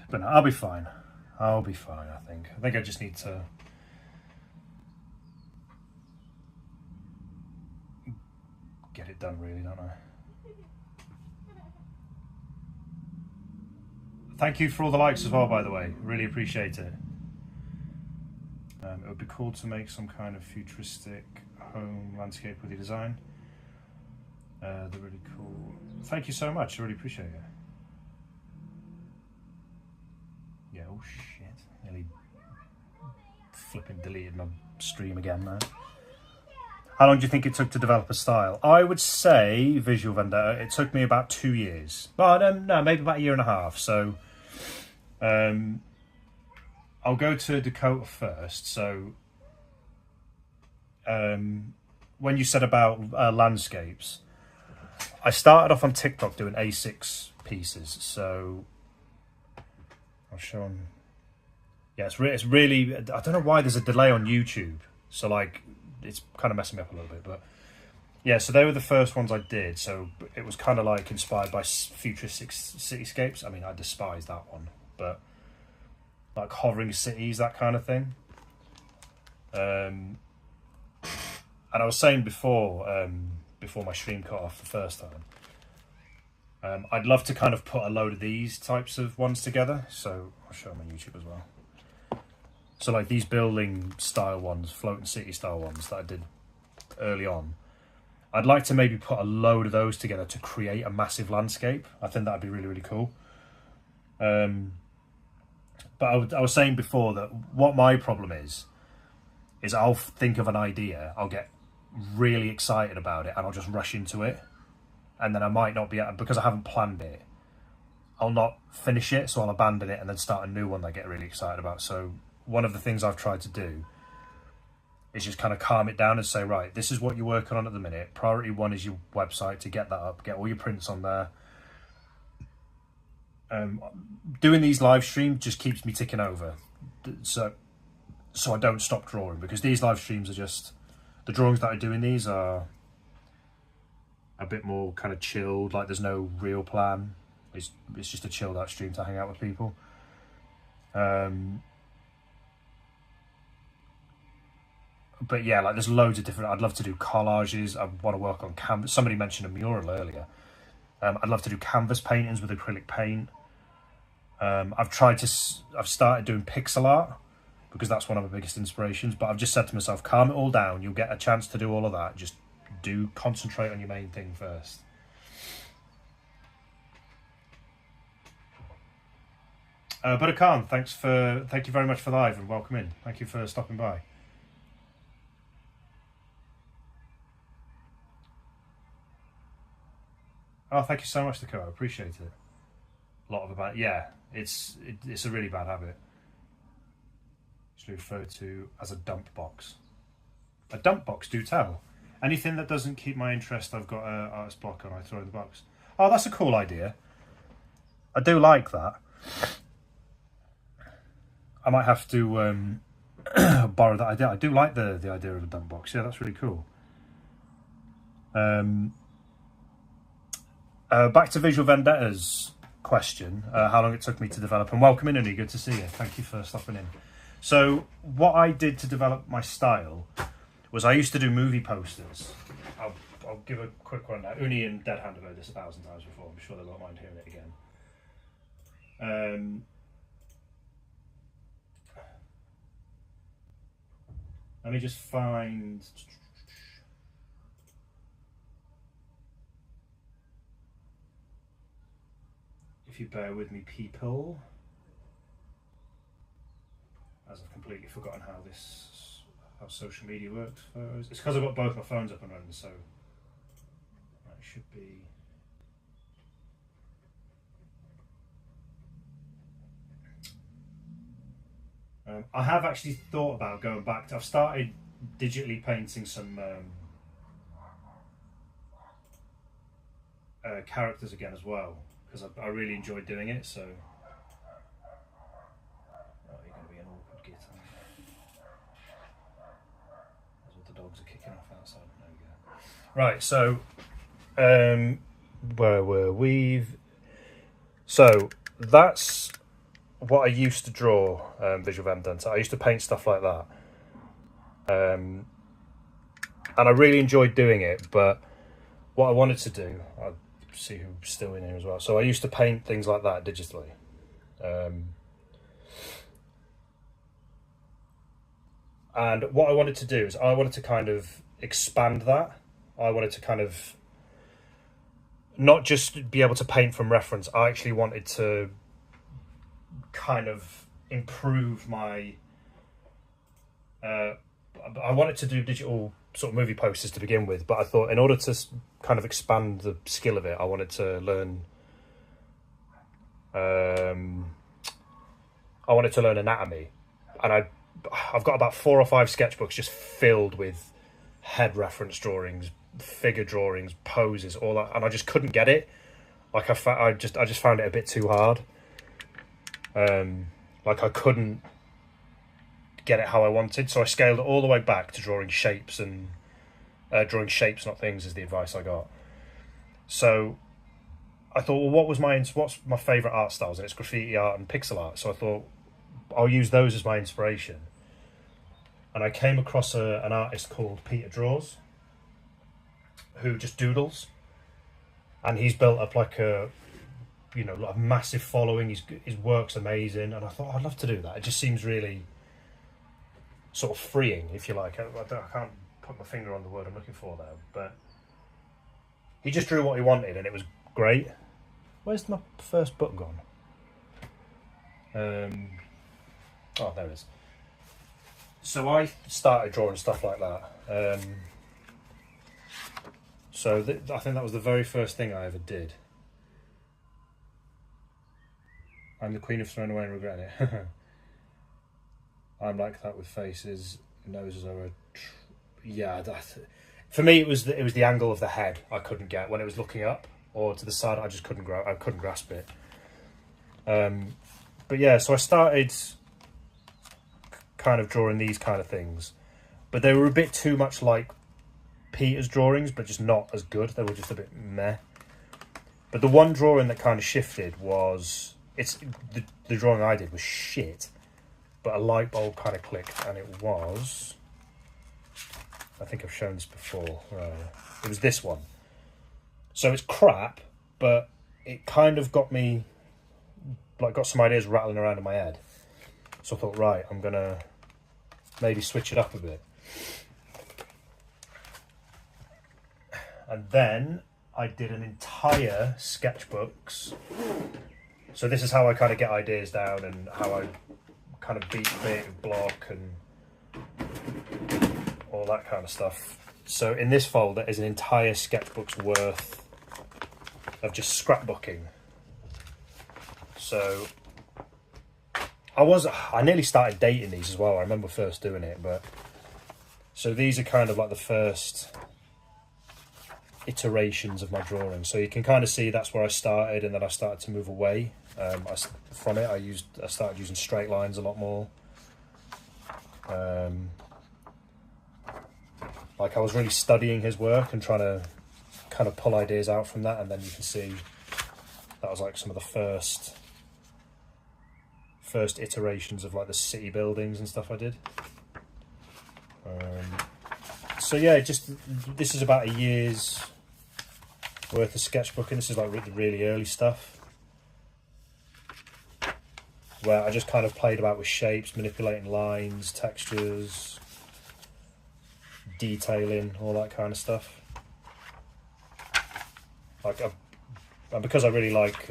But no, I'll be fine. I'll be fine, I think. I think I just need to get it done, really, don't I? Thank you for all the likes as well, by the way. Really appreciate it. It would be cool to make some kind of futuristic home landscape with your design. They're really cool. Thank you so much. I really appreciate it. Yeah, oh shit. Nearly flipping deleted my stream again now. How long do you think it took to develop a style? I would say Visual Vendetta, it took me about 2 years. Well, no, maybe about 1.5 years. So I'll go to Dakota first. So when you said about landscapes, I started off on TikTok doing A6 pieces. So I'll show them. Yeah, it's really, I don't know why there's a delay on YouTube. So like, it's kind of messing me up a little bit, but yeah, so they were the first ones I did. So it was kind of like inspired by futuristic cityscapes. I mean, I despise that one, but like hovering cities, that kind of thing. And I was saying before my stream cut off the first time, I'd love to kind of put a load of these types of ones together. So I'll show them on YouTube as well. So like these building style ones, floating city style ones that I did early on, I'd like to maybe put a load of those together to create a massive landscape. I think that'd be really, really cool. But I was saying before that what my problem is I'll think of an idea, I'll get really excited about it, and I'll just rush into it. And then I might not be, because I haven't planned it, I'll not finish it, so I'll abandon it and then start a new one that I get really excited about. So one of the things I've tried to do is just kind of calm it down and say, right, this is what you're working on at the minute. Priority 1 is your website, to get that up, get all your prints on there. Doing these live streams just keeps me ticking over, so I don't stop drawing, because these live streams are just, the drawings that I do in these are a bit more kind of chilled, like there's no real plan. It's just a chilled out stream to hang out with people. But yeah, like there's loads of different, I'd love to do collages. I want to work on canvas. Somebody mentioned a mural earlier. I'd love to do canvas paintings with acrylic paint. I've started doing pixel art, because that's one of my biggest inspirations, but I've just said to myself, calm it all down. You'll get a chance to do all of that. Just concentrate on your main thing first. But Khan, thank you very much for the live and welcome in. Thank you for stopping by. Oh, thank you so much, Dakota. I appreciate it. a lot of about, yeah, it's a really bad habit. It's referred to as a dump box. A dump box, do tell. Anything that doesn't keep my interest, I've got an artist block on, I throw in the box. Oh, that's a cool idea. I do like that. I might have to borrow that idea. I do like the idea of a dump box. Yeah, that's really cool. Back to Visual Vendetta's question, how long it took me to develop. And welcome in, Uni, good to see you. Thank you for stopping in. So what I did to develop my style was I used to do movie posters. I'll give a quick one now. Uni and Dead Hand have heard this 1,000 times before. I'm sure they won't mind hearing it again. Let me just find... If you bear with me, people. As I've completely forgotten how social media works. It's because I've got both my phones up and running, so that should be. I have actually thought about going back to. I've started digitally painting some characters again as well, because I really enjoyed doing it. So. Dogs are kicking off outside. There we go. Right, so where were we? So that's what I used to draw, Visual Vendetta. I used to paint stuff like that, and I really enjoyed doing it. But what I wanted to do, I'll see who's still in here as well. So I used to paint things like that digitally. And what I wanted to do is I wanted to kind of expand that. I wanted to kind of not just be able to paint from reference. I actually wanted to kind of improve my... I wanted to do digital sort of movie posters to begin with, but I thought in order to kind of expand the skill of it, I wanted to learn... I wanted to learn anatomy. And I've got about 4 or 5 sketchbooks just filled with head reference drawings, figure drawings, poses, all that, and I just couldn't get it. Like I just found it a bit too hard. Like I couldn't get it how I wanted, so I scaled it all the way back to drawing shapes and drawing shapes, not things, is the advice I got. So I thought, well, what's my favourite art styles? And it's graffiti art and pixel art. So I thought I'll use those as my inspiration. And I came across an artist called Peter Draws, who just doodles, and he's built up like a massive following. His work's amazing, and I thought I'd love to do that. It just seems really sort of freeing, if you like. I can't put my finger on the word I'm looking for there, but he just drew what he wanted, and it was great. Where's my first book gone? Oh, there it is. So I started drawing stuff like that. So I think that was the very first thing I ever did. I'm the queen of throwing away and regretting it. I'm like that with faces, noses are for me it was the angle of the head I couldn't get when it was looking up or to the side. I just couldn't grasp it. But yeah, so I started kind of drawing these kind of things, but they were a bit too much like Peter's drawings, but just not as good. They were just a bit meh. But the one drawing that kind of shifted was the drawing I did was shit, but a light bulb kind of clicked, and it was, I think I've shown this before, it was this one. So it's crap, but it kind of got me, like, got some ideas rattling around in my head. So I thought, right, I'm gonna maybe switch it up a bit. And then I did an entire sketchbooks. So this is how I kind of get ideas down and how I kind of beat creative block and all that kind of stuff. So in this folder is an entire sketchbook's worth of just scrapbooking. So I nearly started dating these as well. I remember first doing it, but so these are kind of like the first iterations of my drawing. So you can kind of see that's where I started, and then I started to move away from it. I started using straight lines a lot more. Like I was really studying his work and trying to kind of pull ideas out from that, and then you can see that was like some of the first iterations of like the city buildings and stuff I did. So yeah, this is about a year's worth of sketchbooking. This is like really early stuff where I just kind of played about with shapes, manipulating lines, textures, detailing, all that kind of stuff. And because I really like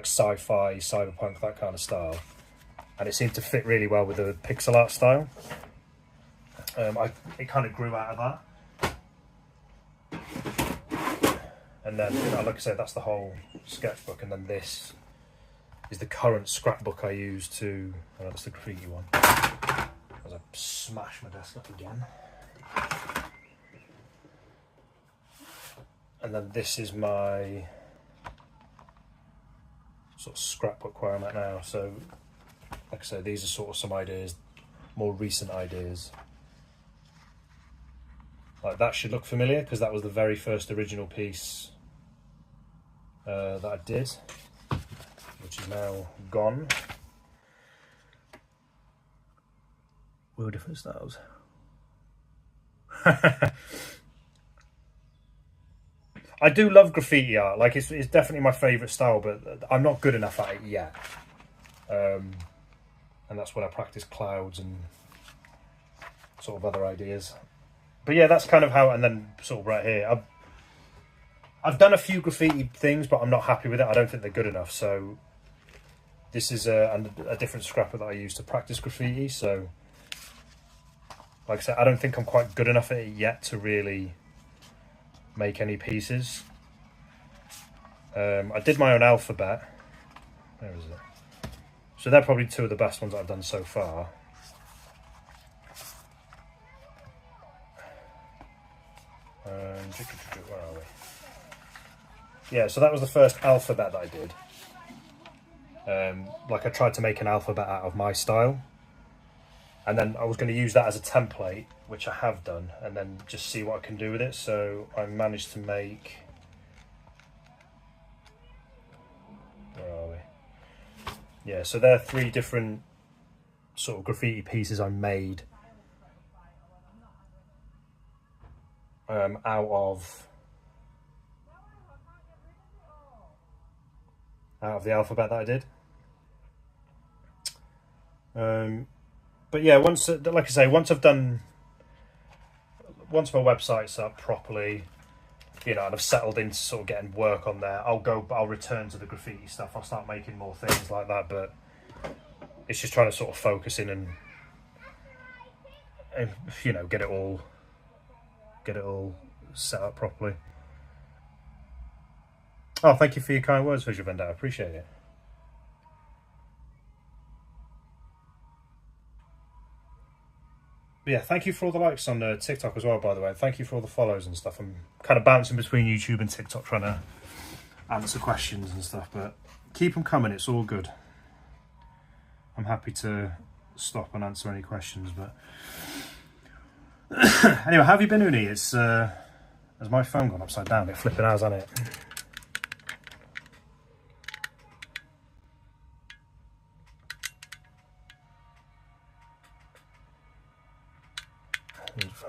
sci-fi, cyberpunk, that kind of style, and it seemed to fit really well with the pixel art style. It kind of grew out of that, and then like I said, that's the whole sketchbook, and then this is the current scrapbook I use to. That's the graffiti one. As I smash my desk up again, and then this is my sort of scrapbook where I'm at now. So, like I said, these are sort of some ideas, more recent ideas. Like that should look familiar because that was the very first original piece that I did, which is now gone. We're different styles. I do love graffiti art. Like it's definitely my favourite style, but I'm not good enough at it yet. And that's when I practice clouds and sort of other ideas. But yeah, that's kind of how. And then sort of right here, I've done a few graffiti things, but I'm not happy with it. I don't think they're good enough. So this is a different scrapper that I use to practice graffiti. So like I said, I don't think I'm quite good enough at it yet to really make any pieces. I did my own alphabet. Where is it? So they're probably two of the best ones I've done so far. Where are we? Yeah, so that was the first alphabet that I did. Like I tried to make an alphabet out of my style, and then I was going to use that as a template, which I have done, and then just see what I can do with it. So I managed to make, where are we? Yeah, so there are 3 different sort of graffiti pieces I made out of the alphabet that I did. But yeah, like I say, once my website's up properly, and I've settled into sort of getting work on there, I'll return to the graffiti stuff. I'll start making more things like that, but it's just trying to sort of focus in and get it all set up properly. Oh, thank you for your kind words, Visual Vendetta. I appreciate it. But yeah, thank you for all the likes on TikTok as well, by the way. Thank you for all the follows and stuff. I'm kind of bouncing between YouTube and TikTok trying to answer questions and stuff, but keep them coming. It's all good. I'm happy to stop and answer any questions, but anyway, how have you been, Uni? It's has my phone gone upside down? It flipping has, hasn't it?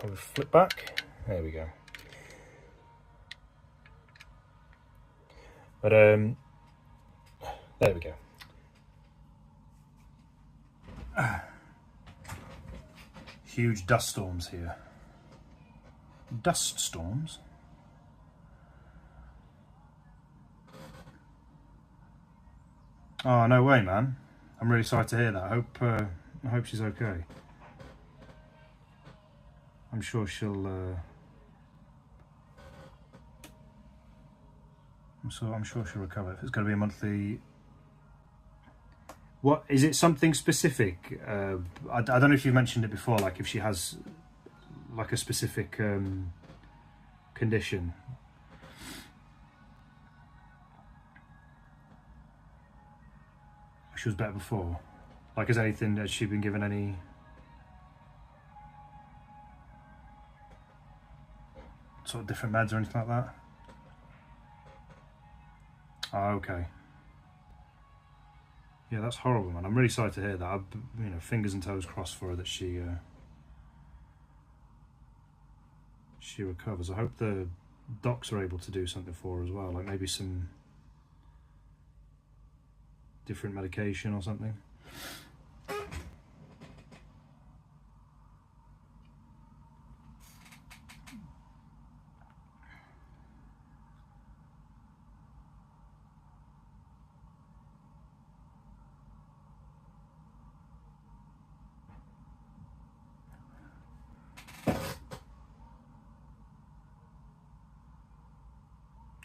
I'll flip back. There we go. But there we go. Huge dust storms here. Dust storms? Oh, no way, man. I'm really sorry to hear that. I hope she's okay. I'm sure she'll I'm sure she'll recover. If it's going to be a monthly... What, is it something specific? I don't know if you've mentioned it before, like if she has like a specific condition. She was better before. Like, has she been given any... sort of different meds or anything like that? Oh, okay. Yeah, that's horrible, man. I'm really sorry to hear that. You know, fingers and toes crossed for her that she recovers. I hope the docs are able to do something for her as well, like maybe some different medication or something.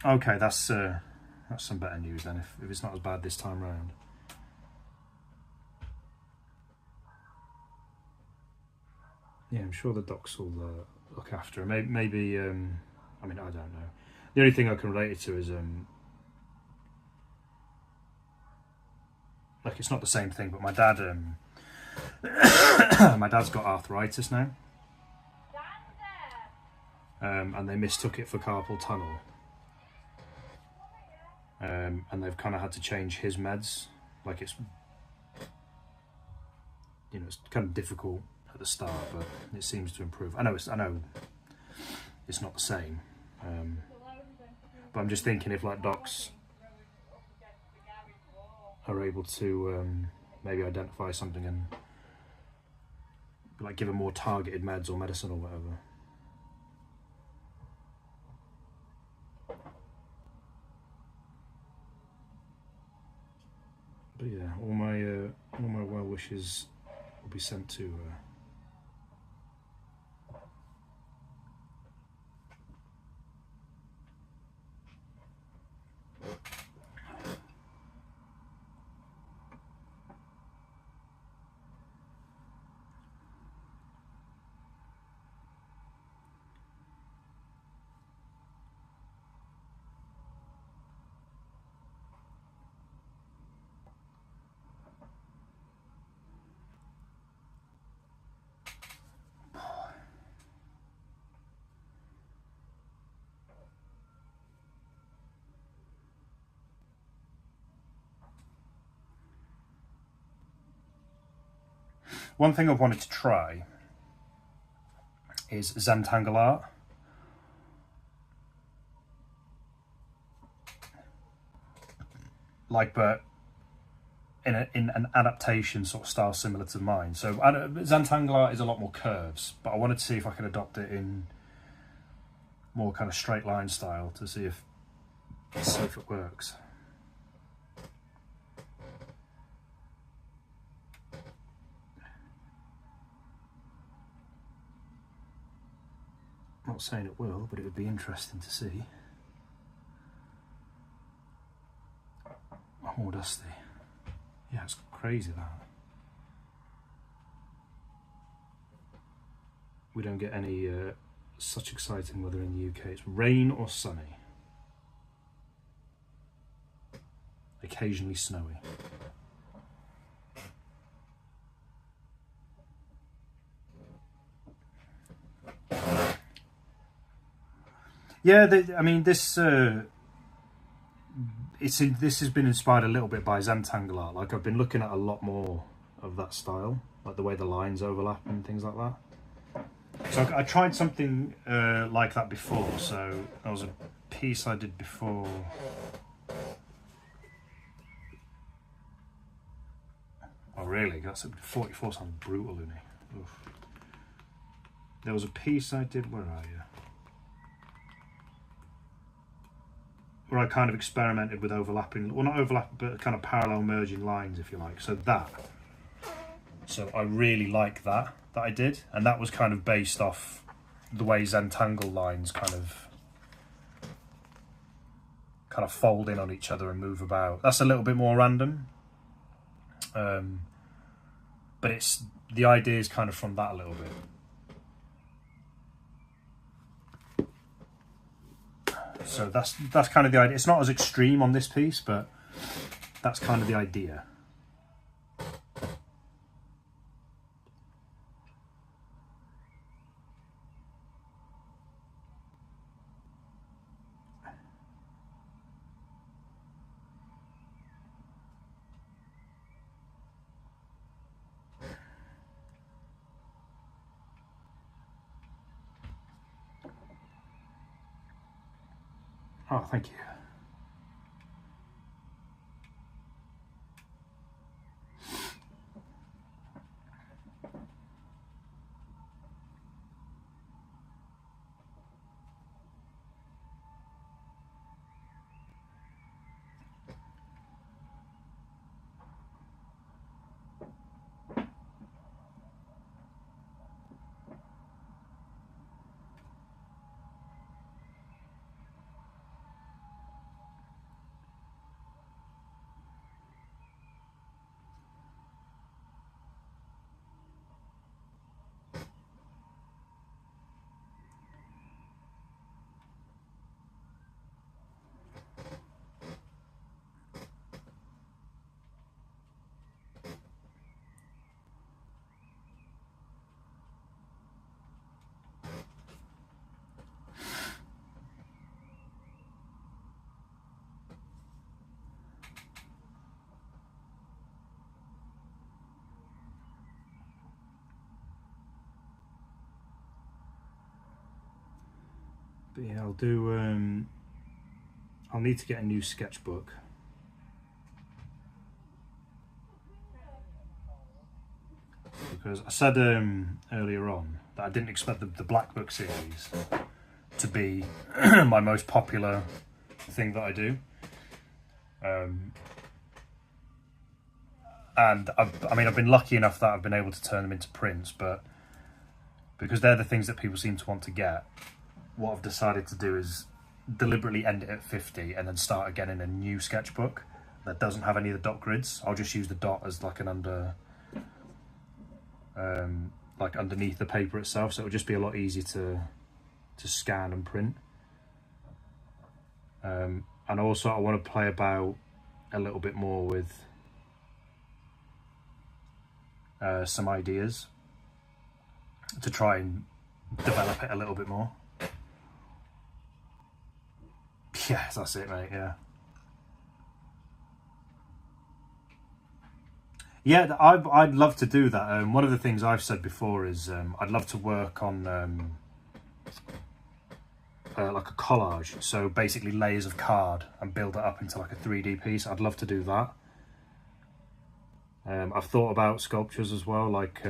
Okay, that's some better news then, if it's not as bad this time round. Yeah, I'm sure the docs will look after her. Maybe I mean, I don't know. The only thing I can relate it to is like, it's not the same thing, but my dad my dad's got arthritis now, and they mistook it for carpal tunnel. And they've kind of had to change his meds. Like, it's, you know, it's kind of difficult at the start, but it seems to improve. I know it's not the same, but I'm just thinking if like docs are able to maybe identify something and like give them more targeted meds or medicine or whatever. But yeah, all my well wishes will be sent to One thing I've wanted to try is Zentangle art. Like, but in an adaptation sort of style similar to mine. So Zentangle art is a lot more curves, but I wanted to see if I could adopt it in more kind of straight line style to see if it works. Not saying it will, but it would be interesting to see. Oh, dusty. Yeah, it's crazy that. We don't get any such exciting weather in the UK. It's rain or sunny. Occasionally snowy. Yeah, I mean, this has been inspired a little bit by Zentangle art. Like, I've been looking at a lot more of that style, like the way the lines overlap and things like that. So I tried something like that before. So there was a piece I did before. Oh really? That's 44 sounds brutal, isn't it? Oof. There was a piece I did, where are you? Where I kind of experimented with overlapping, well not overlapping, but kind of parallel merging lines, if you like. So I really like that I did, and that was kind of based off the way Zentangle lines kind of kind of fold in on each other and move about. That's a little bit more random, but it's the idea is kind of from that a little bit. So that's kind of the idea. It's not as extreme on this piece, but that's kind of the idea. Oh, thank you. But yeah, I'll need to get a new sketchbook. Because I said earlier on that I didn't expect the Black Book series to be my most popular thing that I do. And I've been lucky enough that I've been able to turn them into prints, but because they're the things that people seem to want to get, what I've decided to do is deliberately end it at 50 and then start again in a new sketchbook that doesn't have any of the dot grids. I'll just use the dot as like an like underneath the paper itself, so it'll just be a lot easier to scan and print. And also I want to play about a little bit more with some ideas to try and develop it a little bit more. Yes, that's it, mate. Yeah, I'd love to do that. One of the things I've said before is I'd love to work on like a collage, so basically layers of card, and build it up into like a 3D piece. I'd love to do that. I've thought about sculptures as well, like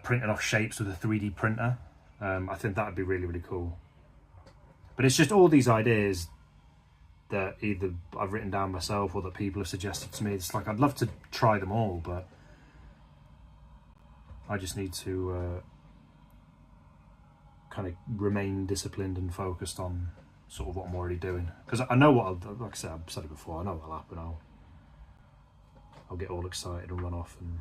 printing off shapes with a 3D printer. I think that would be really, really cool. But it's just all these ideas that either I've written down myself or that people have suggested to me. It's like I'd love to try them all, but I just need to kind of remain disciplined and focused on sort of what I'm already doing. Because I know like I said, I've said it before, I know what'll happen. I'll get all excited and run off and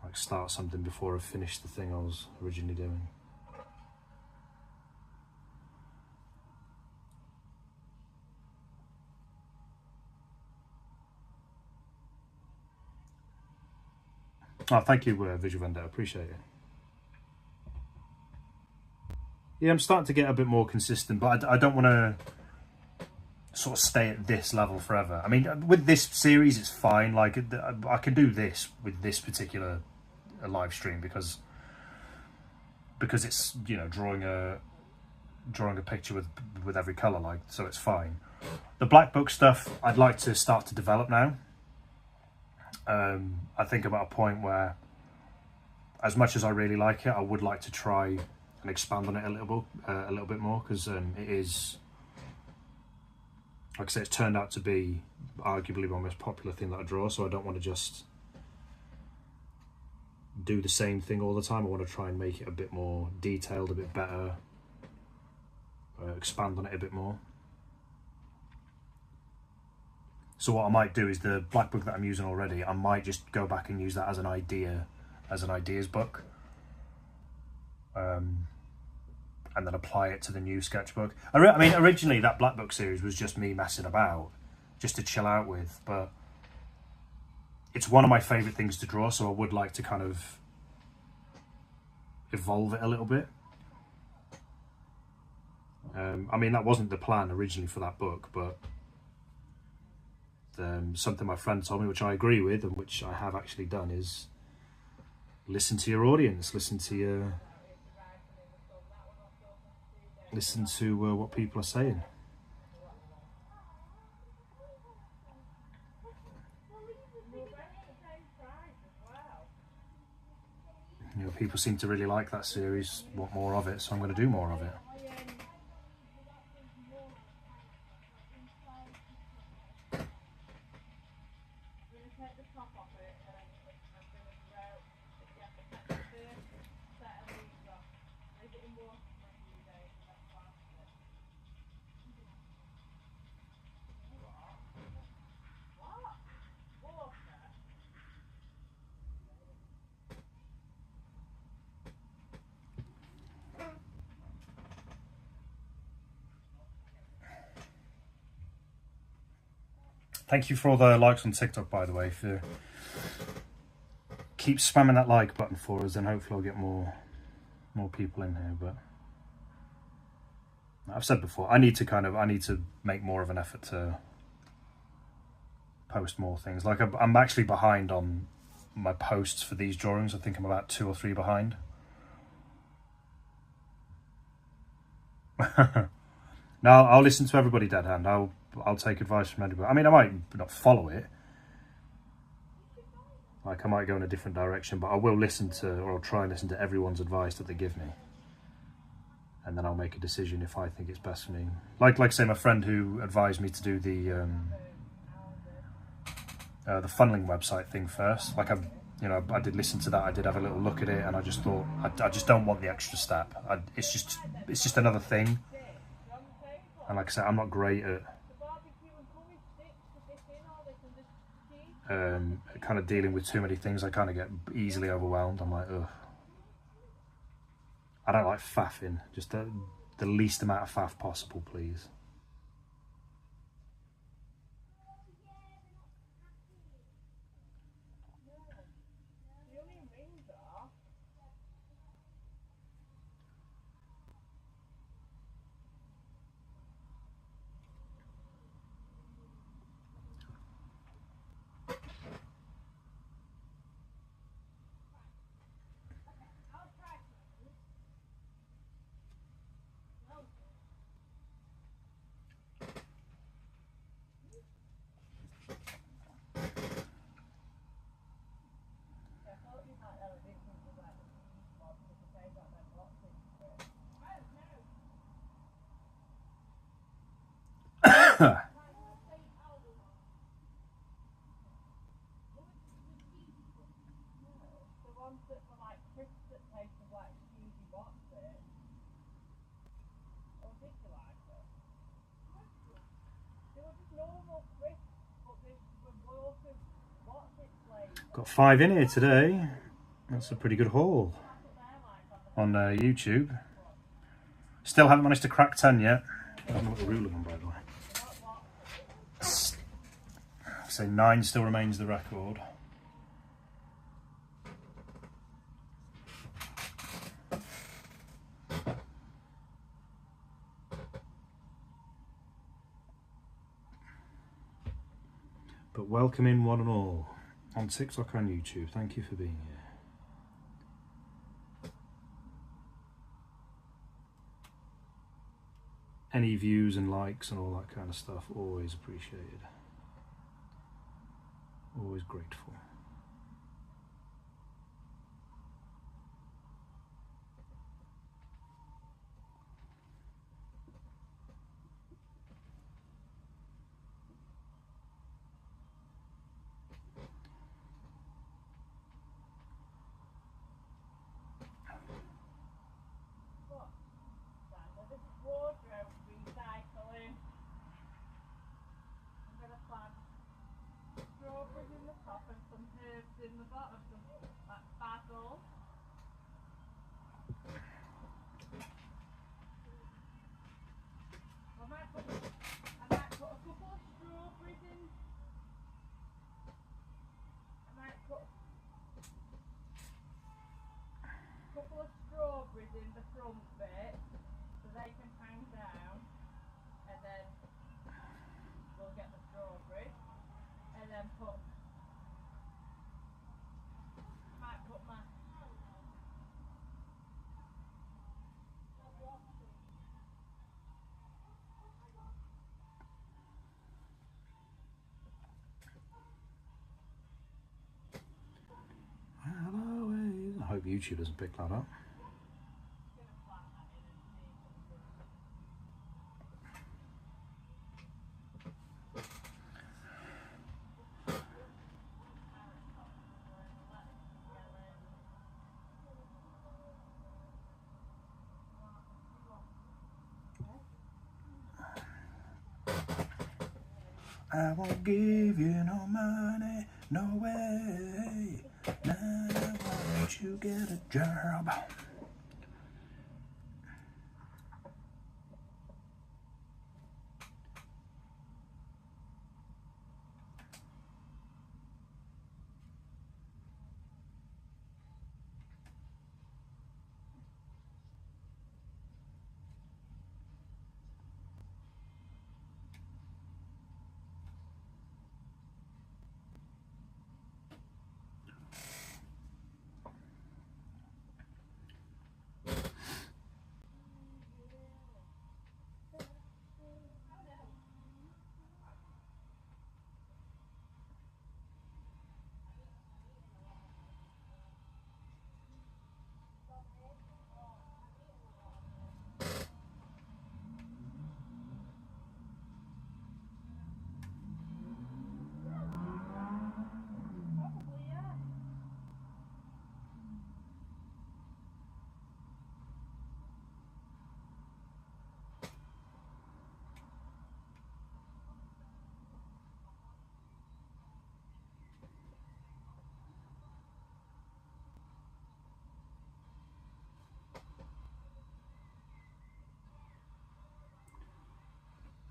like start something before I've finished the thing I was originally doing. Oh, thank you, Visual Vendetta, appreciate it. Yeah, I'm starting to get a bit more consistent, but I don't want to sort of stay at this level forever. I mean, with this series, it's fine. Like, I can do this with this particular live stream because it's, you know, drawing a picture with every color, like, so it's fine. The Black Book stuff, I'd like to start to develop now. I think about a point where, as much as I really like it, I would like to try and expand on it a little bit more, because it is, like I say, it's turned out to be arguably my most popular thing that I draw. So I don't want to just do the same thing all the time. I want to try and make it a bit more detailed, a bit better, expand on it a bit more. So what I might do is the black book that I'm using already, I might just go back and use that as an ideas book. And then apply it to the new sketchbook. I mean, originally that black book series was just me messing about, just to chill out with, but it's one of my favourite things to draw, so I would like to kind of evolve it a little bit. I mean, that wasn't the plan originally for that book, but something my friend told me, which I agree with, and which I have actually done, is listen to your audience, listen to what people are saying. You know, people seem to really like that series, want more of it, so I'm going to do more of it. Thank you for all the likes on TikTok, by the way. If you keep spamming that like button for us, then hopefully I'll get more people in here. But I've said before, I need to make more of an effort to post more things. Like I'm actually behind on my posts for these drawings. I think I'm about 2 or 3 behind. No, I'll listen to everybody, Dead Hand. I'll take advice from anybody. I mean, I might not follow it. Like, I might go in a different direction, but I will listen to, or I'll try and listen to everyone's advice that they give me. And then I'll make a decision if I think it's best for me. Like say, my friend who advised me to do the funneling website thing first. Like, I did listen to that. I did have a little look at it, and I just thought, I just don't want the extra step. It's just another thing. And like I said, I'm not great at kind of dealing with too many things. I kind of get easily overwhelmed. I'm like, ugh. I don't like faffing. Just the least amount of faff possible, please. Got 5 in here today. That's a pretty good haul on YouTube. Still haven't managed to crack 10 yet. I don't know what the ruler on, by the way. So 9 still remains the record. But welcome in, one and all, on TikTok and YouTube. Thank you for being here. Any views and likes and all that kind of stuff, always appreciated. Always grateful. YouTube doesn't pick that up. I won't give you no money, no way. Now why don't you get a job?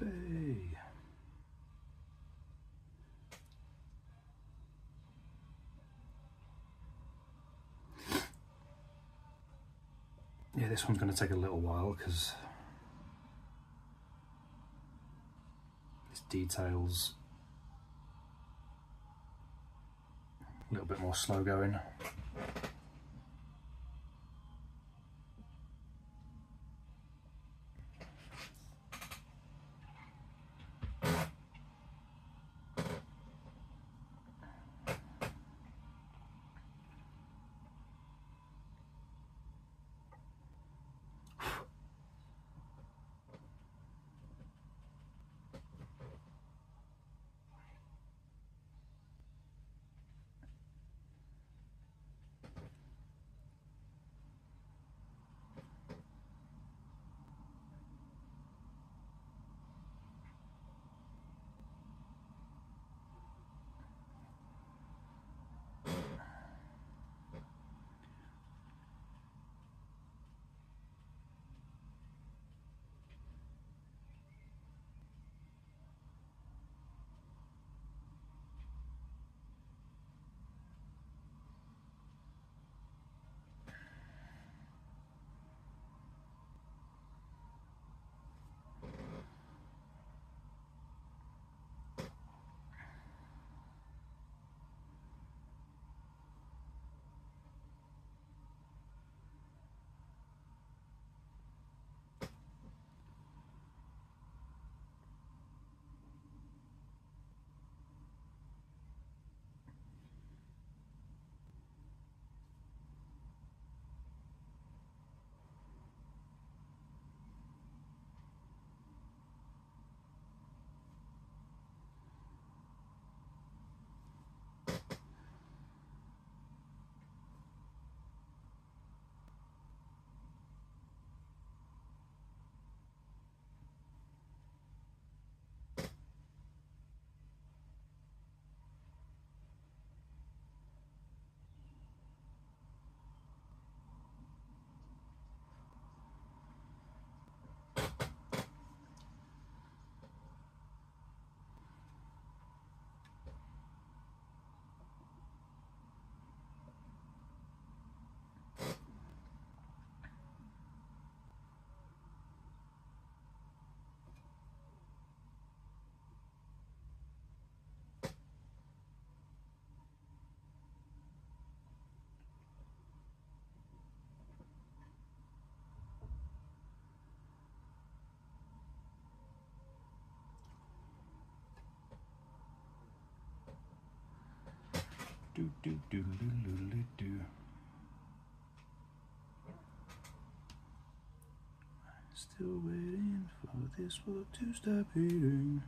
Hey. Yeah, this one's going to take a little while because this detail's a little bit more slow going. Do do do do do do do. Still waiting for this world to stop beating.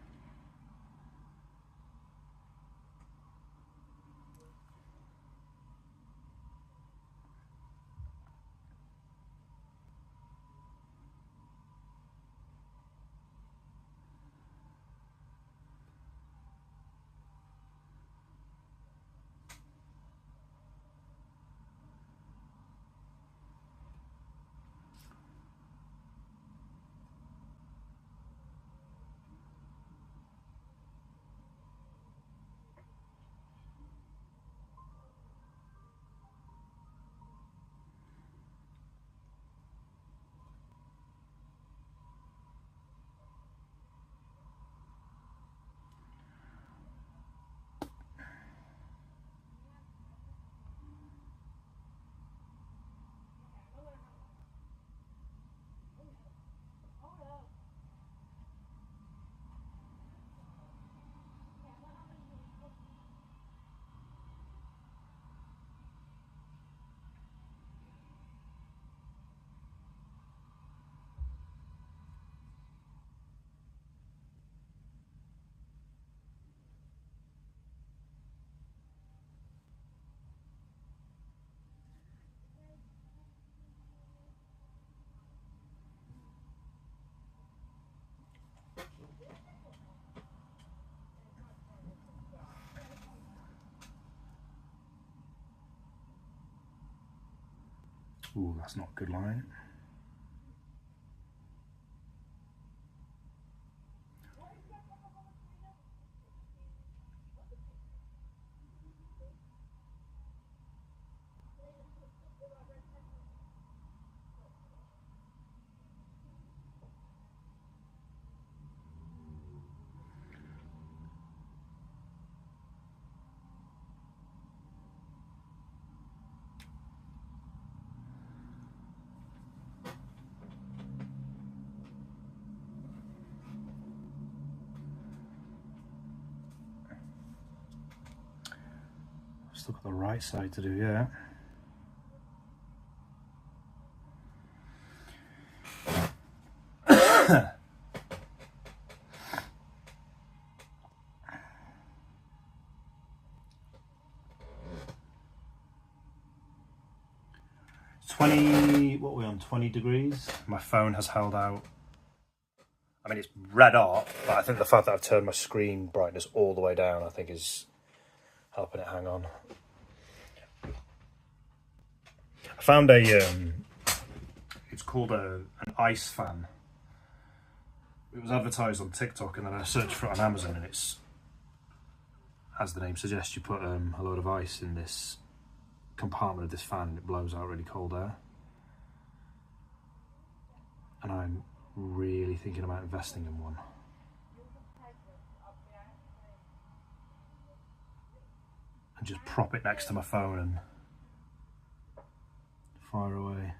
Ooh, that's not a good line. Still got the right side to do, yeah. What are we on, 20 degrees? My phone has held out. I mean, it's red hot, but I think the fact that I've turned my screen brightness all the way down, I think is helping it hang on. I found it's called an ice fan. It was advertised on TikTok, and then I searched for it on Amazon, and it's, as the name suggests, you put a load of ice in this compartment of this fan and it blows out really cold air. And I'm really thinking about investing in one. And just prop it next to my phone and fire away.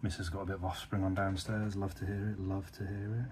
Missus got a bit of offspring on downstairs. Love to hear it. Love to hear it.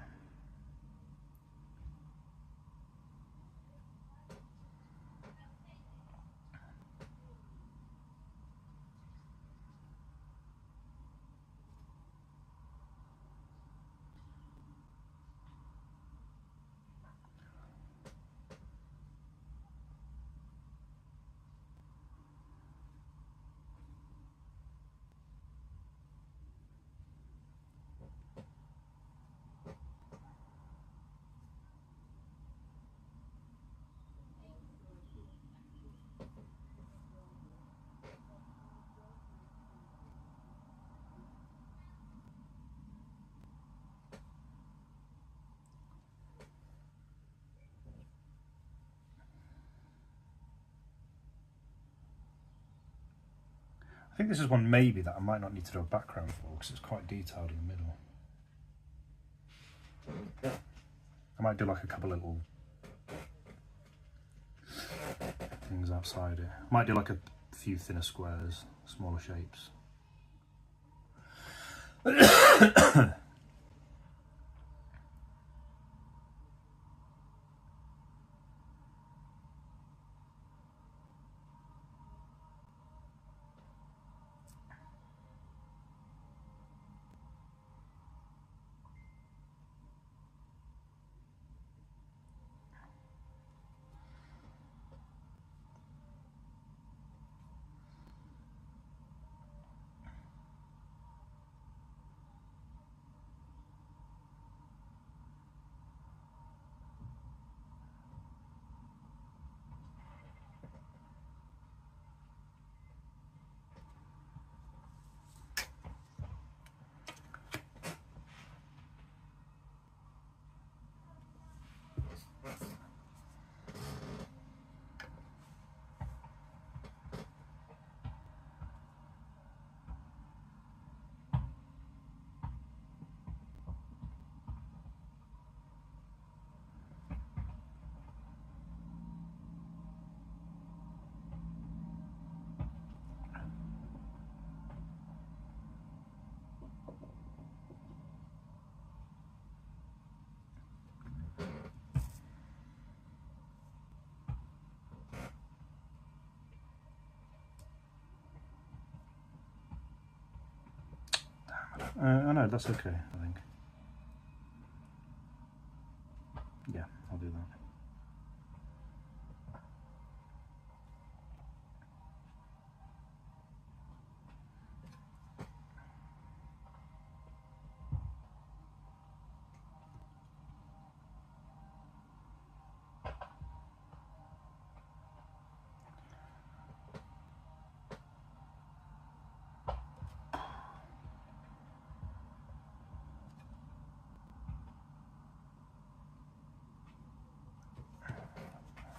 I think this is one maybe that I might not need to do a background for because it's quite detailed in the middle. I might do like a couple little things outside it. I might do like a few thinner squares, smaller shapes. Oh no, that's okay, I think. Yeah, I'll do that.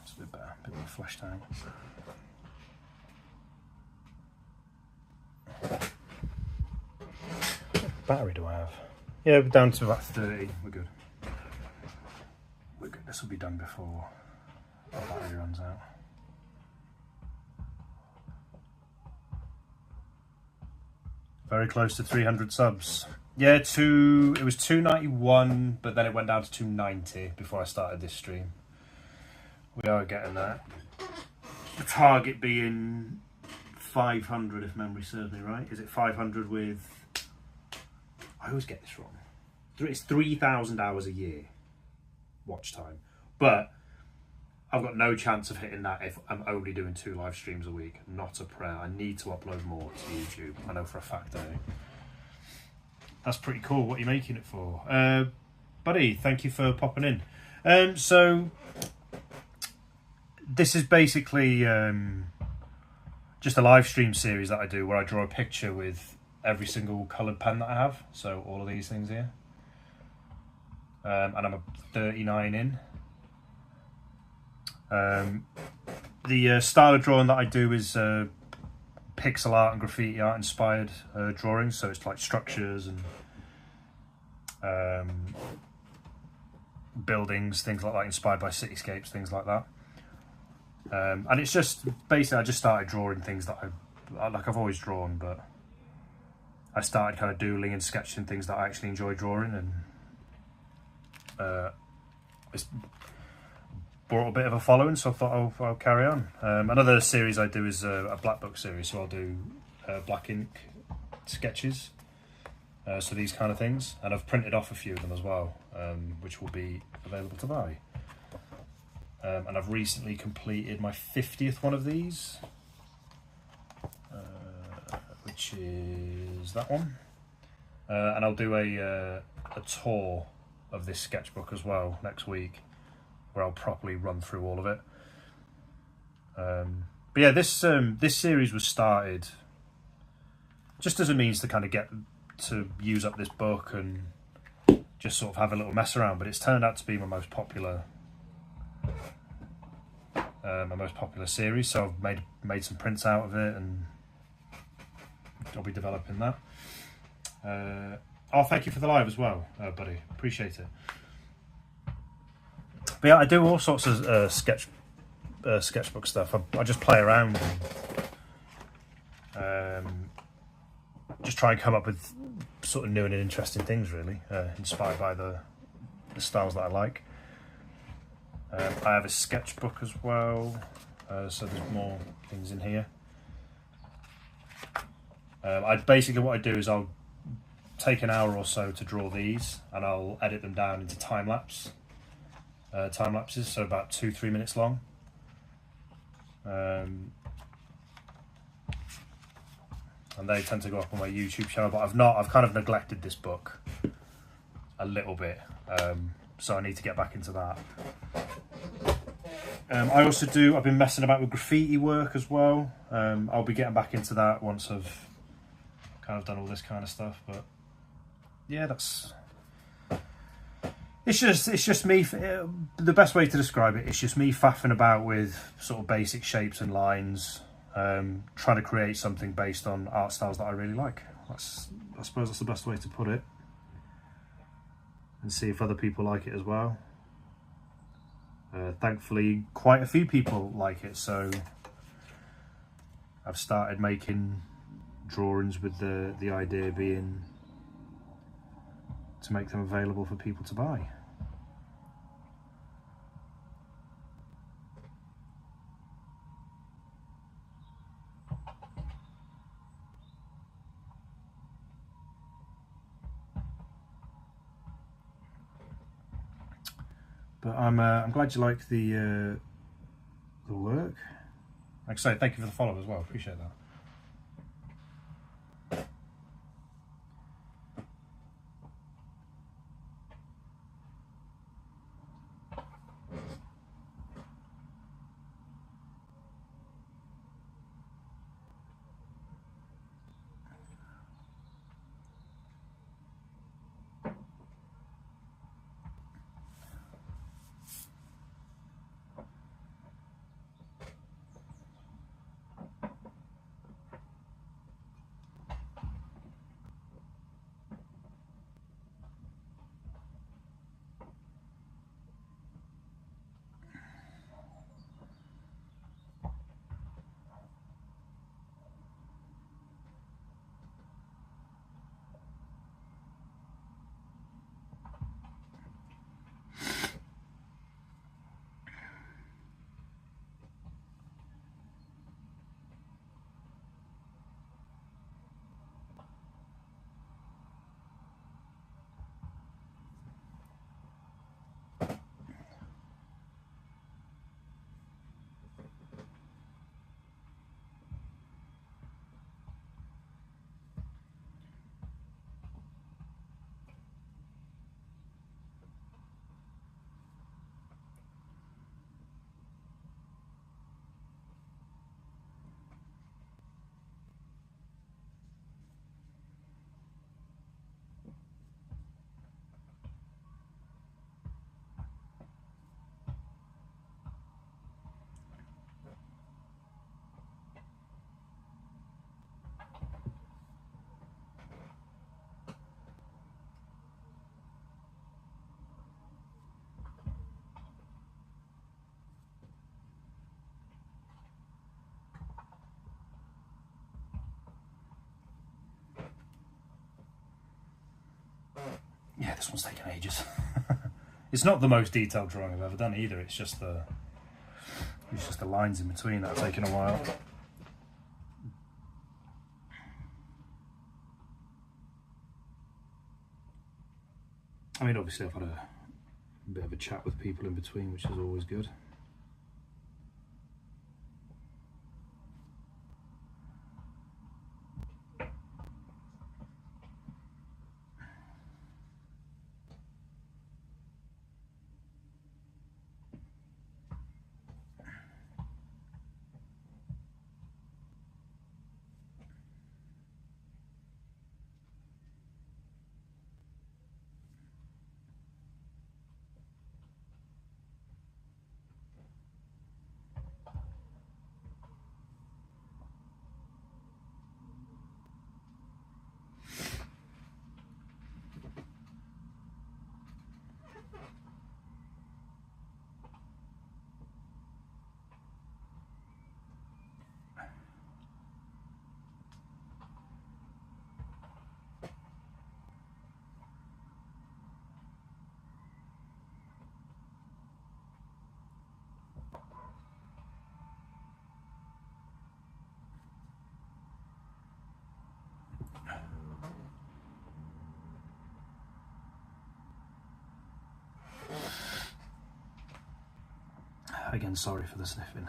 It's a bit better, a bit more fleshed out. What battery do I have? Yeah, we're down to about 30. We're good. We're good. This will be done before our battery runs out. Very close to 300 subs. Yeah, it was 291, but then it went down to 290 before I started this stream. We are getting that. The target being 500, if memory serves me right. Is it 500 with... I always get this wrong. It's 3,000 hours a year watch time. But I've got no chance of hitting that if I'm only doing 2 live streams a week. Not a prayer. I need to upload more to YouTube. I know for a fact I do. That's pretty cool. What are you making it for? Buddy, thank you for popping in. So this is basically just a live stream series that I do where I draw a picture with every single coloured pen that I have. So all of these things here. And I'm a 39 in. The style of drawing that I do is pixel art and graffiti art inspired drawings, so it's like structures and buildings, things like that, inspired by cityscapes, things like that. And it's just basically I just started drawing things that I've always drawn, but I started kind of doodling and sketching things that I actually enjoy drawing, and it's brought a bit of a following, so I thought I'll carry on. Another series I do is a black book series, so I'll do black ink sketches, so these kind of things, and I've printed off a few of them as well, which will be available to buy. And I've recently completed my 50th one of these, which is that one, and I'll do a tour of this sketchbook as well next week, where I'll properly run through all of it. But yeah, this series was started just as a means to kind of get to use up this book and just sort of have a little mess around, but it's turned out to be my most popular series, so I've made some prints out of it, and I'll be developing that. Thank you for the live as well, buddy, appreciate it. But yeah, I do all sorts of sketchbook stuff. I just play around and just try and come up with sort of new and interesting things, really, inspired by the styles that I like. I have a sketchbook as well, so there's more things in here. Basically what I do is I'll take an hour or so to draw these, and I'll edit them down into time lapses, so about 2-3 minutes long. And they tend to go up on my YouTube channel, but I've kind of neglected this book a little bit, so I need to get back into that. I've been messing about with graffiti work as well. I'll be getting back into that once I've kind of done all this kind of stuff, but yeah, it's just me. The best way to describe it, it's just me faffing about with sort of basic shapes and lines, trying to create something based on art styles that I really like. I suppose that's the best way to put it, and see if other people like it as well. Thankfully, quite a few people like it, so I've started making drawings with the idea being to make them available for people to buy. But I'm glad you like the work. Like I say, thank you for the follow as well. Appreciate that. this one's taken ages. It's not the most detailed drawing I've ever done either. It's just the lines in between that have taken a while. I mean, obviously I've had a bit of a chat with people in between, which is always good. Again, sorry for the sniffing.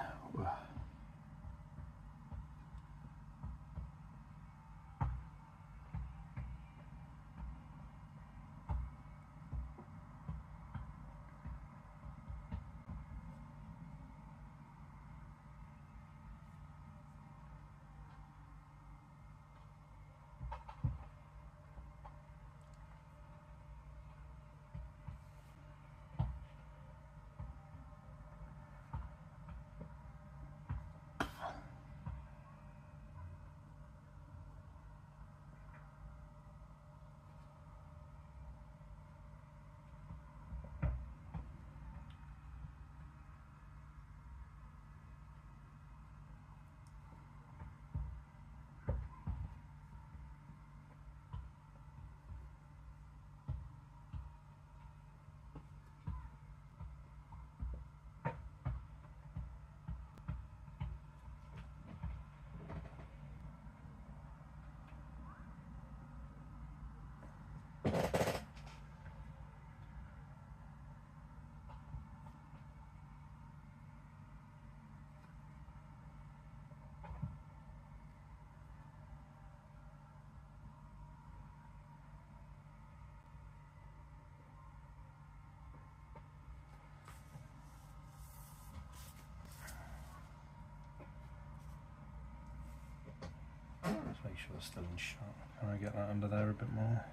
Let's make sure it's still in shot. Can I get that under there a bit more?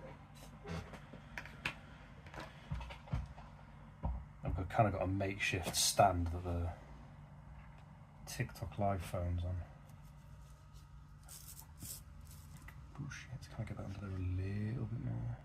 I've kind of got a makeshift stand that the TikTok live phone's on. Oh shit, can I get that under there a little bit more?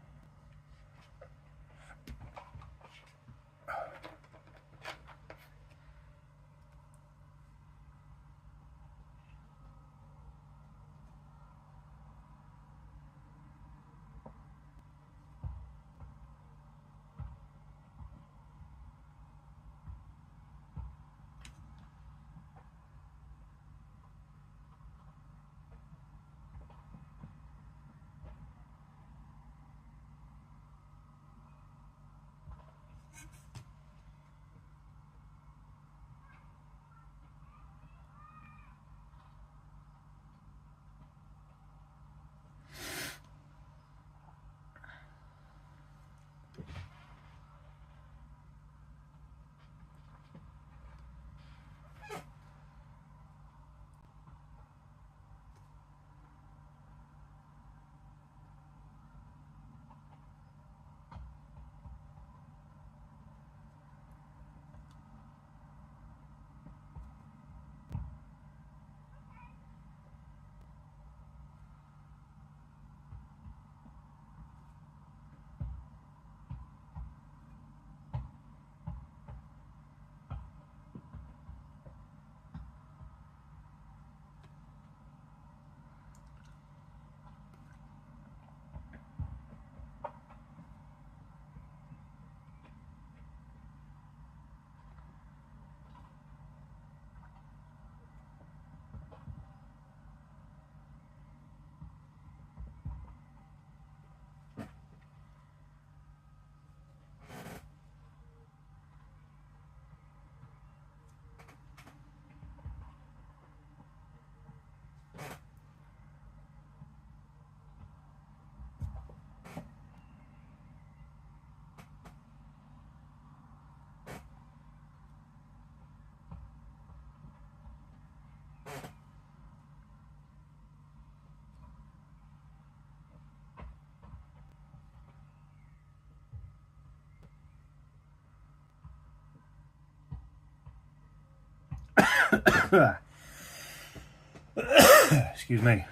Excuse me.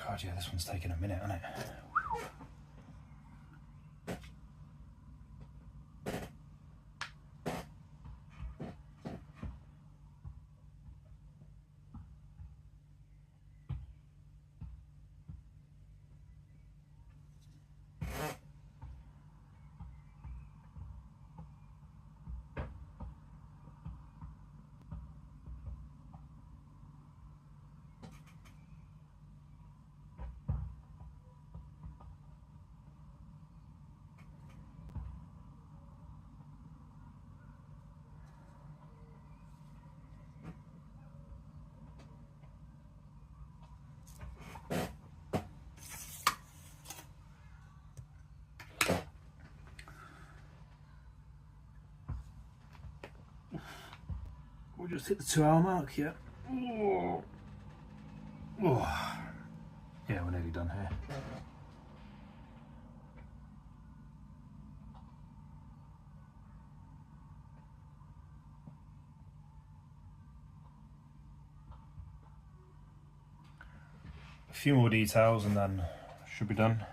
God, yeah, this one's taking a minute, hasn't it? We just hit the 2-hour mark, yeah. Oh. Oh. Yeah, we're nearly done here. A few more details and then should be done.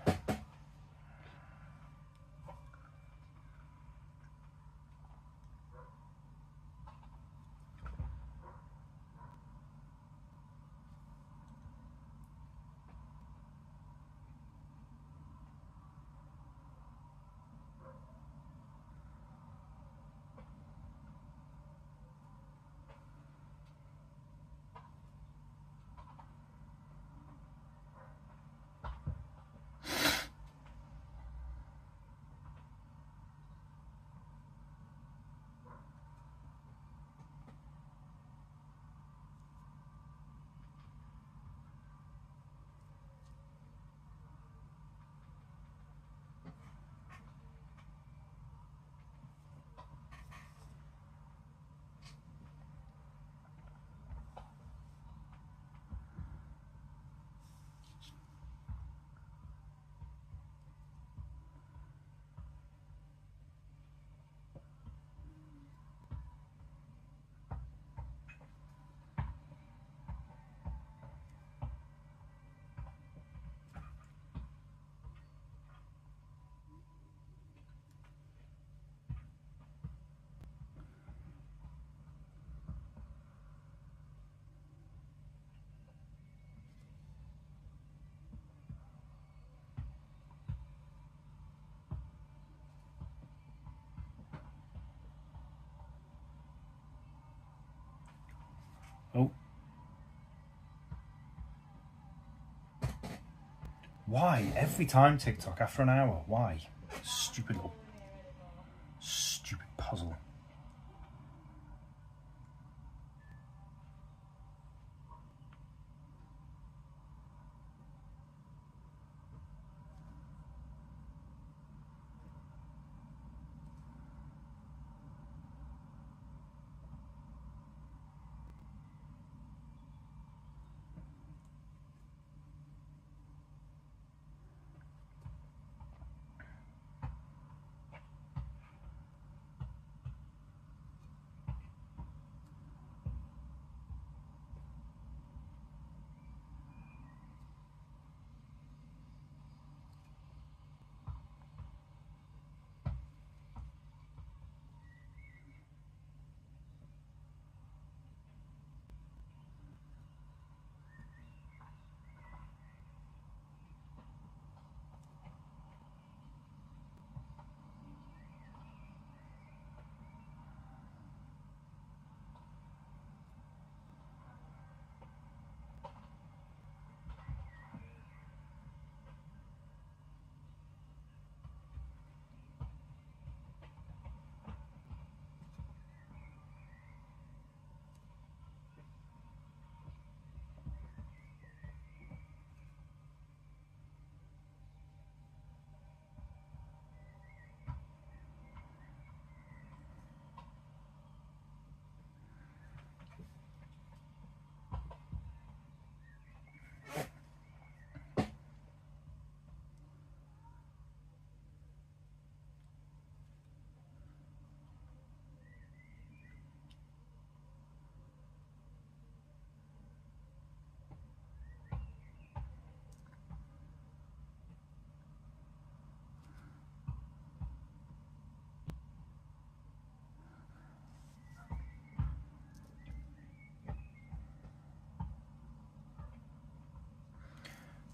Oh. Why? Every time TikTok after an hour. Why? Stupid puzzle.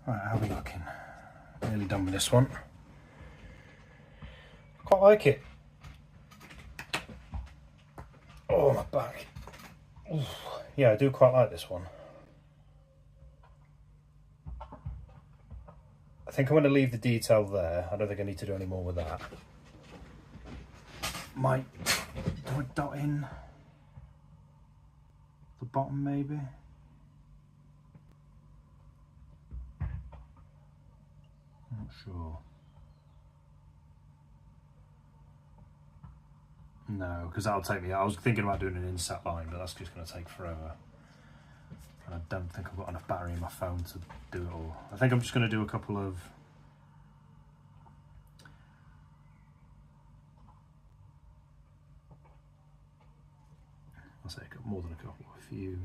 Right, how are we looking? Nearly done with this one. Quite like it. Oh, my back. Oof. Yeah, I do quite like this one. I think I'm going to leave the detail there. I don't think I need to do any more with that. Might do a dot in the bottom maybe. I'm not sure. No, because that'll take me. I was thinking about doing an inset line, but that's just going to take forever. And I don't think I've got enough battery in my phone to do it all. I think I'm just going to do a couple of I'll say more than a couple, a few.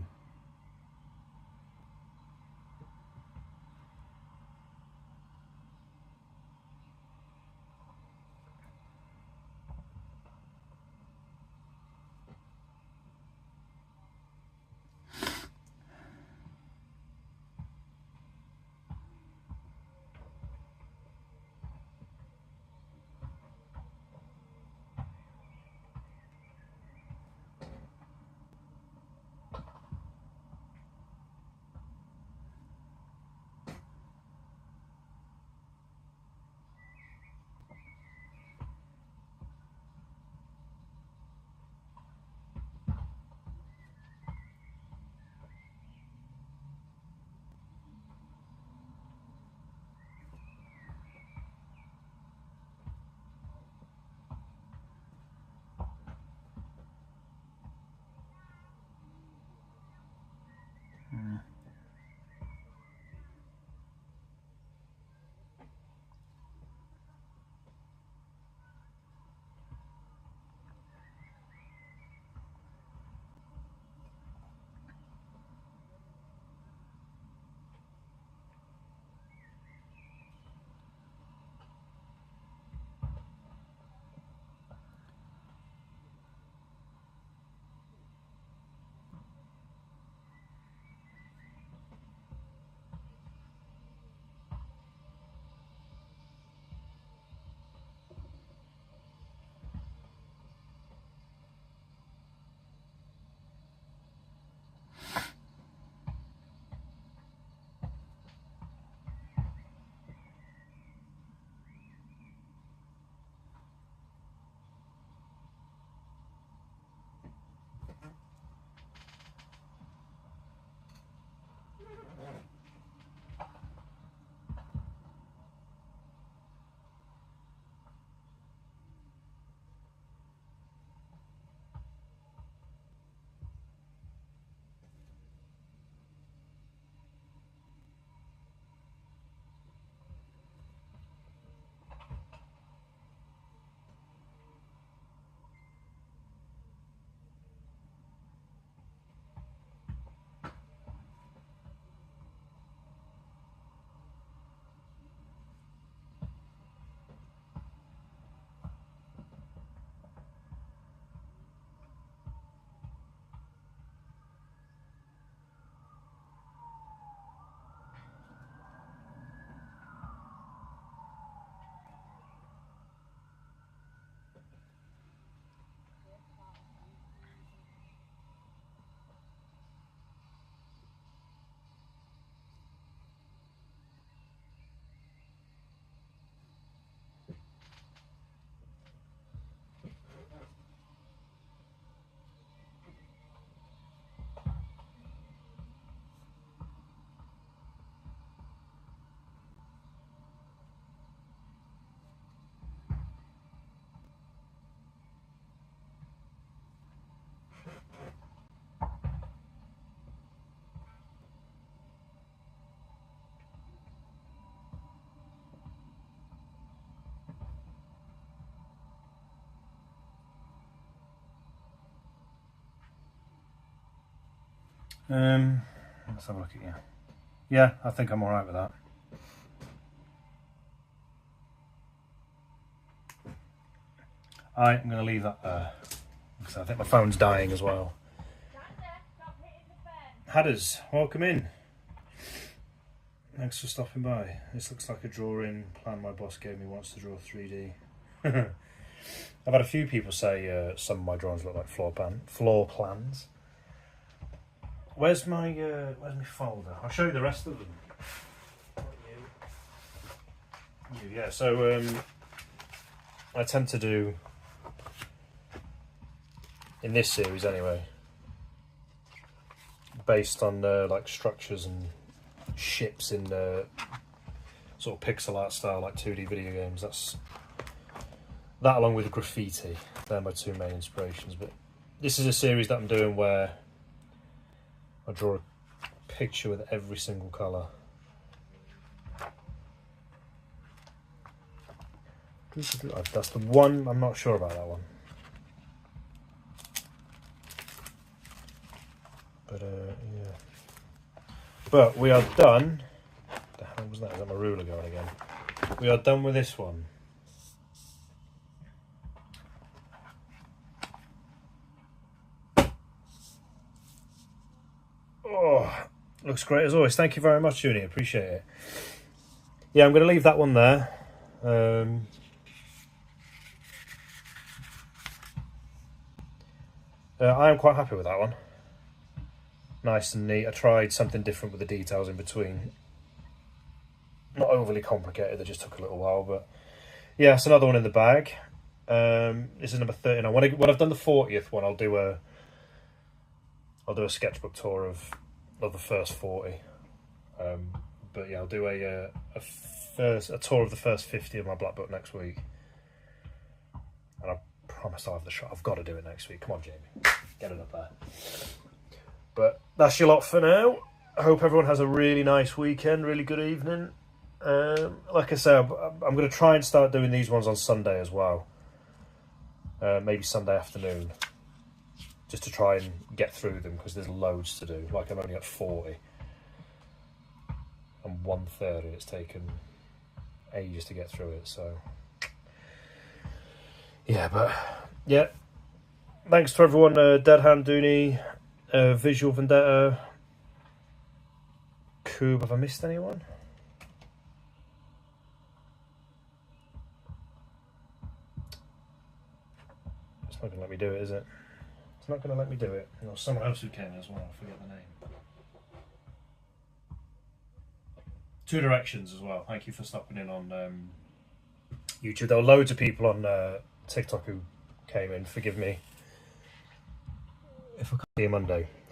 Let's have a look at you. Yeah, I think I'm alright with that. I'm going to leave that there. Because I think my phone's dying as well. Hadders, welcome in. thanks for stopping by. This looks like a drawing plan my boss gave me once to draw 3D. I've had a few people say some of my drawings look like floor plans. Where's my folder? I'll show you the rest of them. Yeah, so I tend to do, in this series anyway, based on like structures and ships in sort of pixel art style, like 2D video games. That's that, along with graffiti. They're my two main inspirations. But this is a series that I'm doing where I draw a picture with every single colour. That's the one. I'm not sure about that one. But yeah. But we are done. What the hell was that? Is that my ruler going again? We are done with this one. Oh, looks great as always. Thank you very much, Junie. Appreciate it. Yeah, I'm going to leave that one there. I am quite happy with that one. Nice and neat. I tried something different with the details in between. Not overly complicated, they just took a little while, but yeah, it's another one in the bag. This is number 39. When I've done the 40th one, I'll do a sketchbook tour of the first 40. But yeah, I'll do a tour of the first 50 of my black book next week. And I promise I'll have the shot. I've got to do it next week. Come on, Jamie, get it up there. But that's your lot for now. I hope everyone has a really nice weekend, really good evening. Like I said, I'm going to try and start doing these ones on Sunday as well. Maybe Sunday afternoon, just to try and get through them, because there's loads to do. Like, I'm only at 40 and 130. It's taken ages to get through it, so yeah. But yeah, thanks to everyone. Dead Hand Dooney, Visual Vendetta, Coob. Have I missed anyone? It's not going to let me do it, is it? It's not going to let me do it. There was someone else who came as well. I forget the name. Two Directions as well. Thank you for stopping in on YouTube. There were loads of people on TikTok who came in. Forgive me if I can't see you Monday.